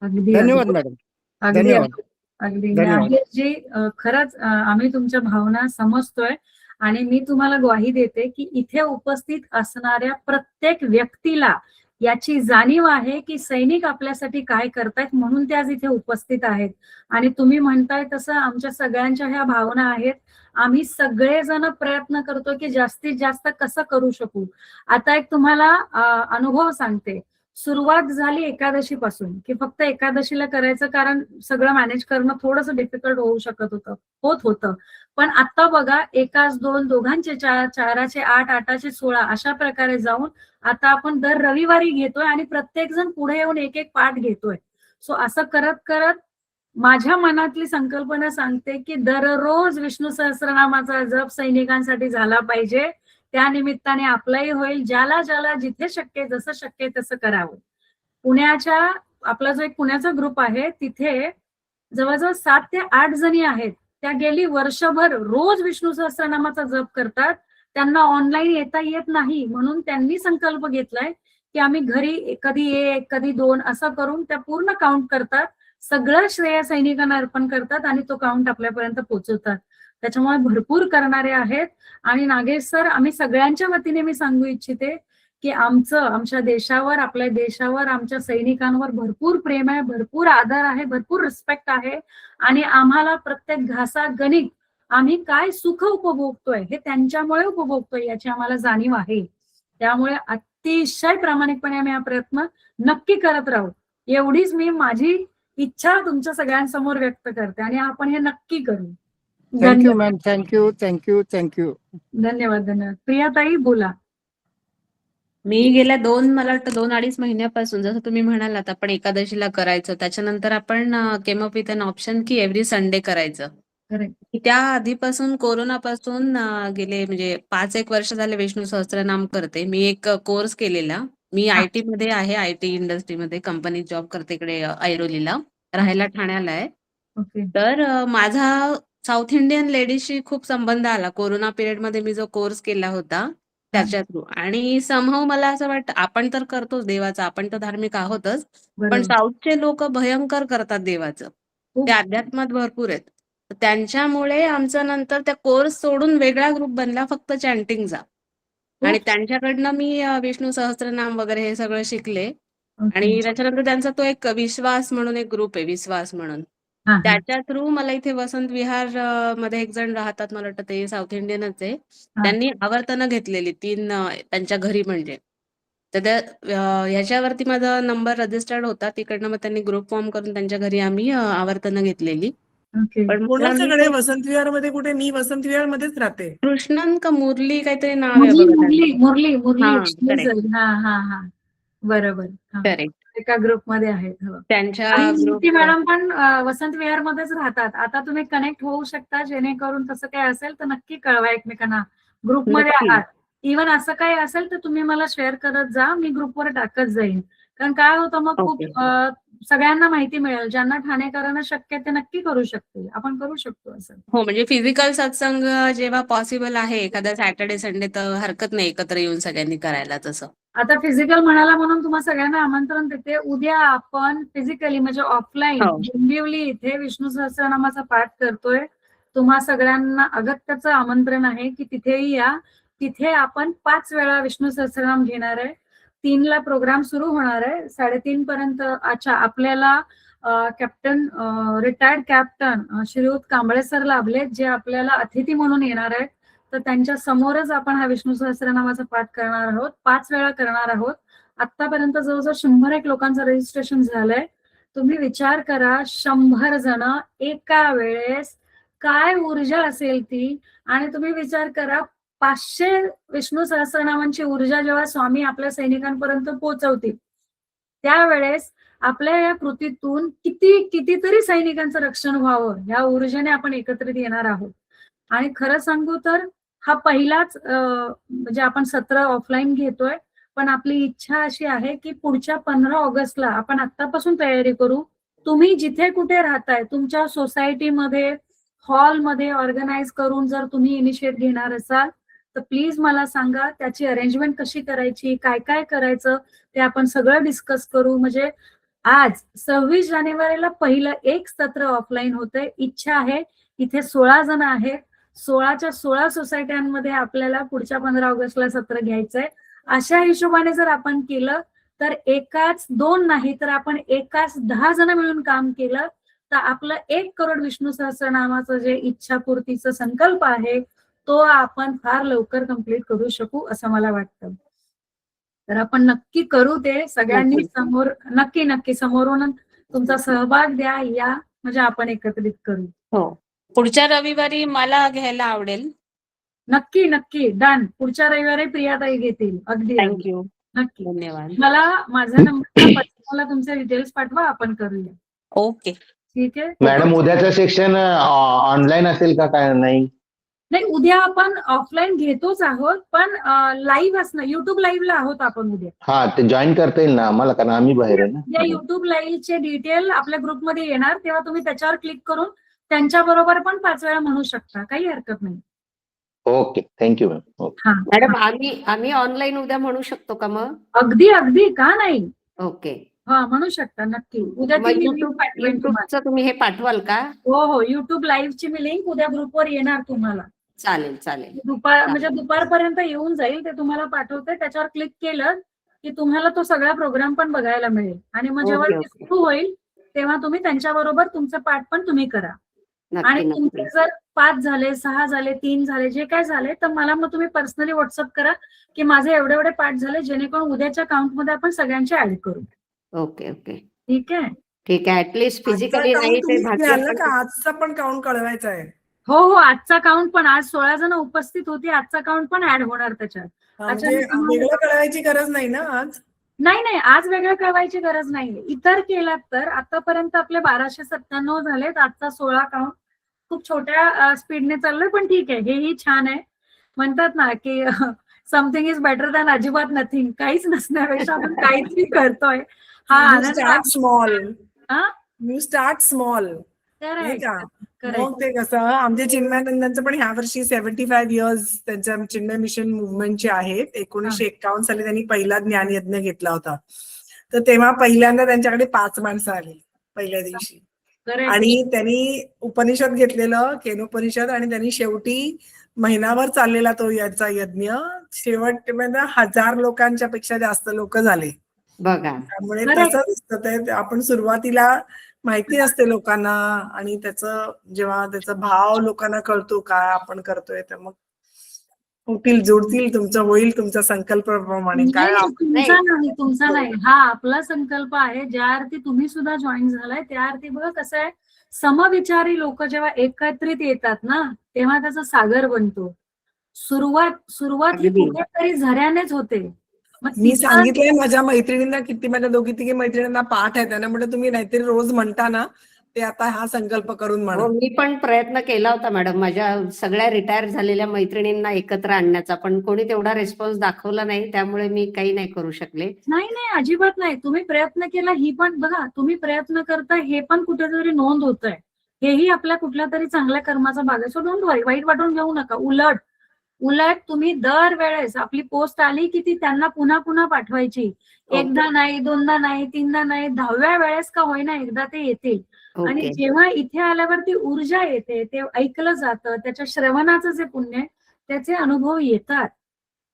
धन्यवाद मॅडम. अगदी नागेशजी, खरंच आम्ही तुमच्या भावना समजतोय आणि मी तुम्हाला ग्वाही देते की इथे उपस्थित असणाऱ्या प्रत्येक व्यक्तीला याची जाणीव आहे की सैनिक आपल्यासाठी काय करतायत, म्हणून ते आज इथे उपस्थित आहेत. आणि तुम्ही म्हणताय तसं आमच्या सगळ्यांच्या ह्या भावना आहेत. आम्ही सगळेजण प्रयत्न करतो की जास्तीत जास्त कसं करू शकू. आता एक तुम्हाला अनुभव सांगते. सुरुवात झाली एकादशी पासून की फक्त एकादशीला करायचं, कारण सगळं मॅनेज करणं थोडंसं डिफिकल्ट होत होतं. पण आता बघा, 1-2, दोघांचे 4, 4चे 8, 8चे 16 अशा प्रकारे जाऊन आता आपण दर रविवारी घेतोय आणि प्रत्येक जण पुढे येऊन एक पाठ घेतोय. सो असं करत करत माझ्या मनातली संकल्पना सांगते की दररोज विष्णू सहस्रनामाचा जप सैनिकांसाठी झाला पाहिजे. त्या निमित्ताने आपलाही होईल. ज्याला जिथे शक्य, जसं शक्य तसं करावं. आपला जो एक पुण्याचा ग्रुप आहे तिथे जवळजवळ 7 ते 8 जणी आहेत. त्या गेली वर्षभर रोज विष्णू सहस्रनामाचा जप करतात. त्यांना ऑनलाईन येता येत नाही म्हणून त्यांनी संकल्प घेतलाय की आम्ही घरी कधी 1, कधी 2 असं करून त्या पूर्ण काउंट करतात. सगळं श्रेय सैनिकांना अर्पण करतात आणि तो काउंट आपल्यापर्यंत पोहोचवतात. त्याच्यामुळे भरपूर करणारे आहेत. आणि नागेश सर, आम्ही सगळ्यांच्या वतीने मी सांगू इच्छिते की आमच्या देशावर, आपल्या देशावर, आमच्या सैनिकांवर भरपूर प्रेम आहे, भरपूर आदर आहे, भरपूर रिस्पेक्ट आहे. आणि आम्हाला प्रत्येक घासागणिक आम्ही काय सुख उपभोगतोय हे त्यांच्यामुळे उपभोगतोय याची आम्हाला जाणीव आहे. त्यामुळे अतिशय प्रामाणिकपणे आम्ही हा प्रयत्न नक्की करत राहू, एवढीच मी माझी इच्छा तुमच्या सगळ्यांसमोर व्यक्त करते आणि आपण हे नक्की करू. Thank you ma'am. थँक्यू. धन्यवाद. प्रियाताई बोला. मी गेल्या मला वाटतं 2-2.5 महिन्यापासून, जसं तुम्ही म्हणालात आपण एकादशीला करायचं, त्याच्यानंतर आपण came up with an option की एव्हरी संडे करायचं. Correct. की त्या आधीपासून कोरोनापासून गेले म्हणजे 5-1 वर्ष झाले विष्णू सहस्त्रनाम करते. मी एक कोर्स केलेला. मी हा. आय-टी मध्ये आहे. आय-टी इंडस्ट्रीमध्ये कंपनीत जॉब करते इकडे ऐरोलीला. राहायला ठाण्याला आहे. ओके. तर माझा साउथ इंडियन लेडीजशी खूप संबंध आला. कोरोना पिरियडमध्ये मी जो कोर्स केला होता त्याच्या थ्रू आणि समहाऊ मला असं वाटतं आपण तर करतोच देवाचं, आपण तर धार्मिक आहोतच. पण बरोबर. साऊथचे लोकं भयंकर करतात देवाचं. खूप ते अध्यात्मात भरपूर आहेत. तर त्यांच्यामुळे आमचा नंतर त्या कोर्स सोडून वेगळा ग्रुप बनला फक्त चॅन्टिंगचा. आणि खूप त्यांच्याकडनं मी विष्णू सहस्त्रनाम वगैरे हे सगळं शिकले. ओके. आणि त्याच्यानंतर त्यांचा तो एक विश्वास म्हणून एक ग्रुप आहे, विश्वास म्हणून. हा, हा. त्याच्या थ्रू मला इथे वसंत विहार मध्ये एक जण राहतात, मला वाटतं ते साऊथ इंडियनच आहे. हा. त्यांनी आवर्तनं घेतलेली 3 त्यांच्या घरी म्हणजे. तर त्या ह्याच्यावरती माझा नंबर रजिस्टर्ड होता. तिकडनं मग त्यांनी ग्रुप फॉर्म करून त्यांच्या घरी आम्ही आवर्तनं घेतलेली. ओके. पण मला मी कोणाच्याकडे तो वसंत विहार मध्ये कुठे? मी वसंत विहार मध्येच राहते. कृष्णन का मुरली काहीतरी नाव आहे मुरली बघा मुरली त्यांचं. मुरली मुरली हां, एक्सक्यूज करेक्ट. हा हा हा बरोबर. हा. करेक्ट. एका ग्रुपमध्ये आहेत. हो. त्यांच्या आणि नीती ग्रुप मॅडम पण वसंत विहार मध्येच राहतात. आता तुम्ही कनेक्ट होऊ शकता, जेणेकरून तसं काही असेल तर नक्की कळवा एकमेकांना. ग्रुपमध्ये नक्की. आहात. इव्हन असं काही असेल तर तुम्ही मला शेअर करत जा, मी ग्रुपवर टाकत जाईन. कारण काय होतं मग खूप ओके. सगळ्यांना माहिती मिळेल. ज्यांना ठाणेकरांना शक्य आहे ते नक्की करू शकतील. आपण करू शकतो असं. हो, म्हणजे फिजिकल सत्संग जेव्हा पॉसिबल आहे एखादा सॅटर्डे, संडे तर हरकत नाही एकत्र येऊन सगळ्यांनी करायला तसं. आता फिजिकल म्हणाला म्हणून तुम्हा सगळ्यांना आमंत्रण देते. उद्या आपण फिजिकली म्हणजे ऑफलाईन हो. डोंबिवली इथे विष्णू सहस्त्रनामाचा पाठ करतोय. तुम्हा सगळ्यांना अगत्याचं आमंत्रण आहे की तिथेही या. तिथे आपण 5 वेळा विष्णू सहस्त्रनाम घेणार आहे. 3ला प्रोग्राम सुरू होणार आहे. 3:30 पर्यंत. अच्छा, आपल्याला कॅप्टन रिटायर्ड कॅप्टन श्रीयुत कांबळे सर लाभले, जे आपल्याला अतिथी म्हणून येणार आहेत. तर त्यांच्या समोरच आपण हा विष्णू सहस्त्रनामाचा पाठ करणार आहोत. 5 वेळा करणार आहोत. आतापर्यंत जवळजवळ 101 लोकांचं रजिस्ट्रेशन झालंय. तुम्ही विचार करा, 100 जण एका वेळेस काय ऊर्जा असेल ती. आणि तुम्ही विचार करा, 500 विष्णू सहस्त्रनामांची ऊर्जा जेव्हा स्वामी आपल्या सैनिकांपर्यंत पोहोचवतील, त्यावेळेस आपल्या या कृतीतून कितीतरी सैनिकांचं रक्षण व्हावं, ह्या ऊर्जेने आपण एकत्रित येणार आहोत. आणि खरं सांगू तर हा पहिलाच म्हणजे आपण सत्र ऑफलाईन घेतोय. पण आपली इच्छा अशी आहे की पुढच्या 15 ऑगस्टला आपण आत्तापासून तयारी करू. तुम्ही जिथे कुठे राहताय, तुमच्या सोसायटीमध्ये, हॉलमध्ये ऑर्गनाईज करून जर तुम्ही इनिशिएट घेणार असाल तर प्लीज मला सांगा. त्याची अरेंजमेंट कशी करायची, काय काय करायचं ते आपण सगळं डिस्कस करू. म्हणजे आज 26 जानेवारीला पहिलं एक सत्र ऑफलाईन होतंय. इच्छा आहे, इथे 16 जण आहेत. 16च्या 16 सोसायट्यांमध्ये आपल्याला पुढच्या 15 ऑगस्टला सत्र घ्यायचंय. अशा हिशोबाने जर आपण केलं तर एकाच 2 नाही तर आपण एकाच 10 जण मिळून काम केलं तर आपलं 1 करोड विष्णू सहस्त्रनामाचं जे इच्छापूर्तीचा संकल्प आहे तो आपण फार लवकर कंप्लीट करू शकू असं मला वाटतं. तर आपण नक्की करू ते. सगळ्यांनी नक्की. समोर नक्की समोरून तुमचा सहभाग द्या, या म्हणजे आपण एकत्रित करू. हो. पुढच्या रविवारी मला घ्यायला आवडेल. नक्की डन. पुढच्या रविवारी प्रियाताई घेतील. अगदी थँक्यू. नक्की. धन्यवाद. मला माझा नंबर मला तुमचे डिटेल्स पाठवा, आपण करूया. ओके. ठीक आहे. मॅडम उद्याचं सेक्शन ऑनलाईन असेल का काय? नाही नाही, उद्या आपण ऑफलाईन घेतोच आहोत, पण लाईव्ह असणं, युट्यूब लाईव्हला आहोत आपण उद्या. हा, ते जॉईन करता येईल ना आम्हाला, कारण आम्ही बाहेर आहे या ना. युट्यूब लाईव्हचे डिटेल आपल्या ग्रुपमध्ये येणार, तेव्हा तुम्ही त्याच्यावर क्लिक करून त्यांच्या बरोबर पण 5 वेळा म्हणू शकता. काही हरकत नाही. Okay, thank you ma'am. ओके. हा, मॅडम आम्ही ऑनलाईन उद्या म्हणू शकतो का मग? अगदी का नाही. ओके. हा, म्हणू शकता नक्की. उद्या मग ती मी लिंक पाठवेन तुम्हाला. युट्यूबचं तुम्ही हे पाठवाल का? हो, युट्यूब लाईव्हची मी लिंक उद्या ग्रुपवर येणार तुम्हाला. चालेल. म्हणजे दुपारपर्यंत येऊन जाईल. ते तुम्हाला पाठवते. त्याच्यावर क्लिक केलं की तुम्हाला तो सगळा प्रोग्राम पण बघायला मिळेल. आणि मग जेव्हा ओके, ते ओके. सुरू होईल तेव्हा तुम्ही त्यांच्याबरोबर तुमचं पाठ पण तुम्ही करा. आणि नक्की. तुमचे जर 5 झाले, 6 झाले, 3 झाले, जे काय झाले तर मला मग तुम्ही पर्सनली व्हॉट्सअप करा की माझे एवढे पाठ झाले, जेणेकरून उद्याच्या काउंटमध्ये आपण सगळ्यांचे ऍड करू. ओके. ठीक आहे. ऍटलीस्ट फिजिकली नाही ते झालं का? आजचा पण काउंट कळवायचा आहे. हो, आजचा काउंट पण. आज 16 जण उपस्थित होती. आजचा काउंट पण ऍड होणार त्याच्यात. म्हणजे वेगळं कळवायची गरज नाही ना आज? नाही, आज वेगळं कळवायची गरज नाही. इतर केलात तर आतापर्यंत आपले 1297 झालेत. आजचा 16 काउंट खूप छोट्या स्पीडने चाललोय, पण ठीक आहे, हेही छान आहे. म्हणतात ना की समथिंग इज बेटर दॅन अजिबात नथिंग. काहीच नसण्यापेक्षा आपण काहीतरी करतोय हा यू आनंद स्टार्ट स्मॉल. हा? You start small. नाही करेक्ट का? करेक्ट. मग ते कसं आमचे चिन्मयानंदांचं पण ह्या वर्षी 75 इयर्स त्यांच्या चिन्मय मिशन मुवमेंटचे आहेत. 1951 साली त्यांनी पहिला ज्ञानयज्ञ घेतला होता. तर तेव्हा पहिल्यांदा त्यांच्याकडे 5 माणसं आली पहिल्या दिवशी. करेक्ट. आणि त्यांनी उपनिषद घेतलेलं, केनोपनिषद, आणि त्यांनी शेवटी महिनाभर चाललेला तो याचा यज्ञ शेवट 1000 लोकांच्या पेक्षा जास्त लोक झाले. बघा. त्यामुळे Correct. तसंच असतं ते. आपण सुरुवातीला माहिती असते लोकांना, आणि जेव्हा त्याचा भाव लोकांना कळतो काय आपण करतोय, तर मग होतील, जुळतील, तुमचं होईल तुमचा संकल्पाप्रमाणे. काय नाही, तुमचा नाही. नाही, तुमचा नाही. हा आपला संकल्प आहे. ज्या अर्थी तुम्ही सुद्धा जॉईन झालाय त्या अर्थी बघा कसं आहे, समविचारी लोक जेव्हा एकत्रित येतात ना, तेव्हा त्याचा सागर बनतो. सुरुवात ही अगदी. कुठेतरी झऱ्यानेच होते. मग मी तिथं सांगितलंय माझ्या मैत्रिणींना, किती माझ्या 2-3 मैत्रिणींना पाठ आहे, त्यांना म्हटलं तुम्ही नाहीतरी रोज म्हणता ना, ते आता हा संकल्प करून म्हणा. हो, मी पण प्रयत्न केला होता मॅडम, माझ्या सगळ्या रिटायर झालेल्या मैत्रिणींना एकत्र आणण्याचा, पण कोणी तेवढा रिस्पॉन्स दाखवला नाही, त्यामुळे मी काही नाही करू शकले. नाही नाही, अजिबात नाही. तुम्ही प्रयत्न केला, ही पण बघा, तुम्ही प्रयत्न करताय हे पण कुठेतरी नोंद होत आहे. हेही आपल्या कुठल्या तरी चांगल्या कर्माचा भाग आहे. सो डोंट वरी, वाईट वाटून घेऊ नका. उलट तुम्ही दरवेळेस आपली पोस्ट आली की ती त्यांना पुन्हा पुन्हा पाठवायची. एकदा नाही, दोनदा नाही, तीनदा नाही, 10व्या वेळेस का होईना एकदा ते येतील. आणि ओके. जेव्हा इथे आल्यावरती ऊर्जा येते, ते ऐकलं जातं, त्याच्या श्रवणाचं जे पुण्य आहे, त्याचे अनुभव येतात.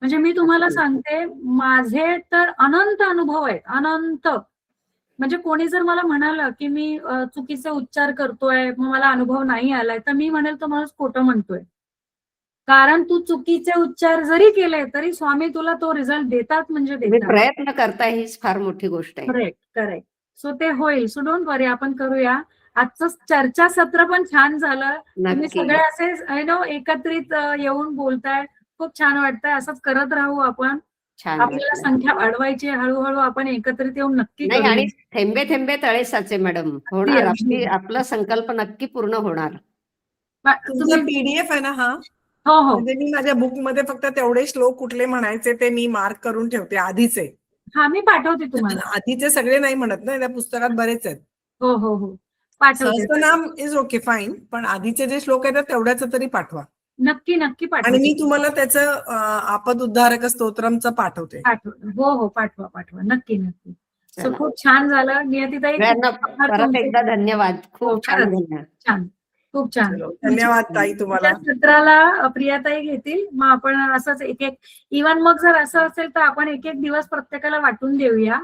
म्हणजे मी तुम्हाला सांगते, माझे तर अनंत अनुभव आहेत, अनंत. म्हणजे कोणी जर मला म्हणालं की मी चुकीचे उच्चार करतोय, मग मला अनुभव नाही आलाय, तर मी म्हणेल तो माणूस खोटं म्हणतोय. कारण तू चुकीचे उच्चार जरी केले तरी स्वामी तुला तो रिझल्ट देतात म्हणजे तुम्ही देतात. प्रयत्न करताय हीच फार मोठी गोष्ट आहे. Correct correct. सो ते होईल. सो डोंट वरी, आपण करूया. आजचं चर्चासत्र पण छान झालं. तुम्ही नक्की. सगळे असे एकत्रित येऊन बोलताय. खूप छान वाटतंय. असंच करत राहू आपण. छान आपल्याला वाटलं. संख्या वाढवायची आहे. हळूहळू आपण एकत्रित येऊन नक्की नाही, करू. आणि थेंबे थेंबे तळे साचे मॅडम, होणार. आपला संकल्प नक्की पूर्ण होणार. तुमचा तुम्ही पीडीएफ आहे ना हा? हो हो म्हणजे मी माझ्या बुक मध्ये फक्त तेवढे श्लोक कुठले म्हणायचे ते मी मार्क करून ठेवते आधीचे. हा, मी पाठवते तुम्हाला. आधीचे सगळे नाही म्हणत ना, त्या पुस्तकात बरेच आहेत. हो हो हो, पाठवते. सहस्त्रनाम इज ओके, फाईन, पण आधीचे जे श्लोक आहेत तेवढ्याच तरी पाठवा. नक्की नक्की आणि पाठवते. मी तुम्हाला त्याचं आपद उद्धारक स्तोत्रमचं पाठवते. हो हो, पाठवा नक्की नक्की. सो चला. खूप छान झालं. नियतीताई, सगळ्यांना खूप आभार परत तुमचे. एकदा धन्यवाद. हो, खूप छान खरंच. झालं. छान, खूप छान. चलो, धन्यवाद ताई तुम्हाला. तुमच्या सत्राला प्रियाताई घेतील. मग आपण असंच एक एक, इव्हन मग जर असं असेल तर आपण एक एक दिवस प्रत्येकाला वाटून देऊया.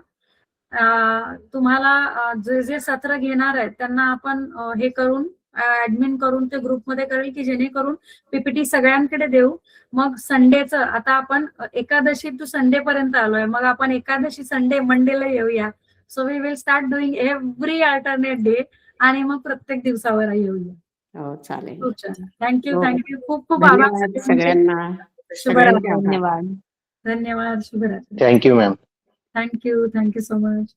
तुम्हाला जे जे सत्र घेणार आहेत त्यांना आपण हे करून ऍडमिन करून ते ग्रुपमध्ये करेल की जेणेकरून पीपीटी सगळ्यांकडे देऊ. मग संडेचं आता आपण एकादशी टू संडे पर्यंत आलोय. मग आपण एकादशी संडे मंडेला येऊया. So we will start doing every alternate day, आणि मग प्रत्येक दिवसावर येऊया. हो, चालेल. खूप छान. थँक्यू हो. थँक्यू. खूप खूप आभार धन्यवाद सगळ्यांचे. सगळ्यांना. शुभरात्री. धन्यवाद. धन्यवाद. शुभरात्री. Thank you ma'am. Thank you so much.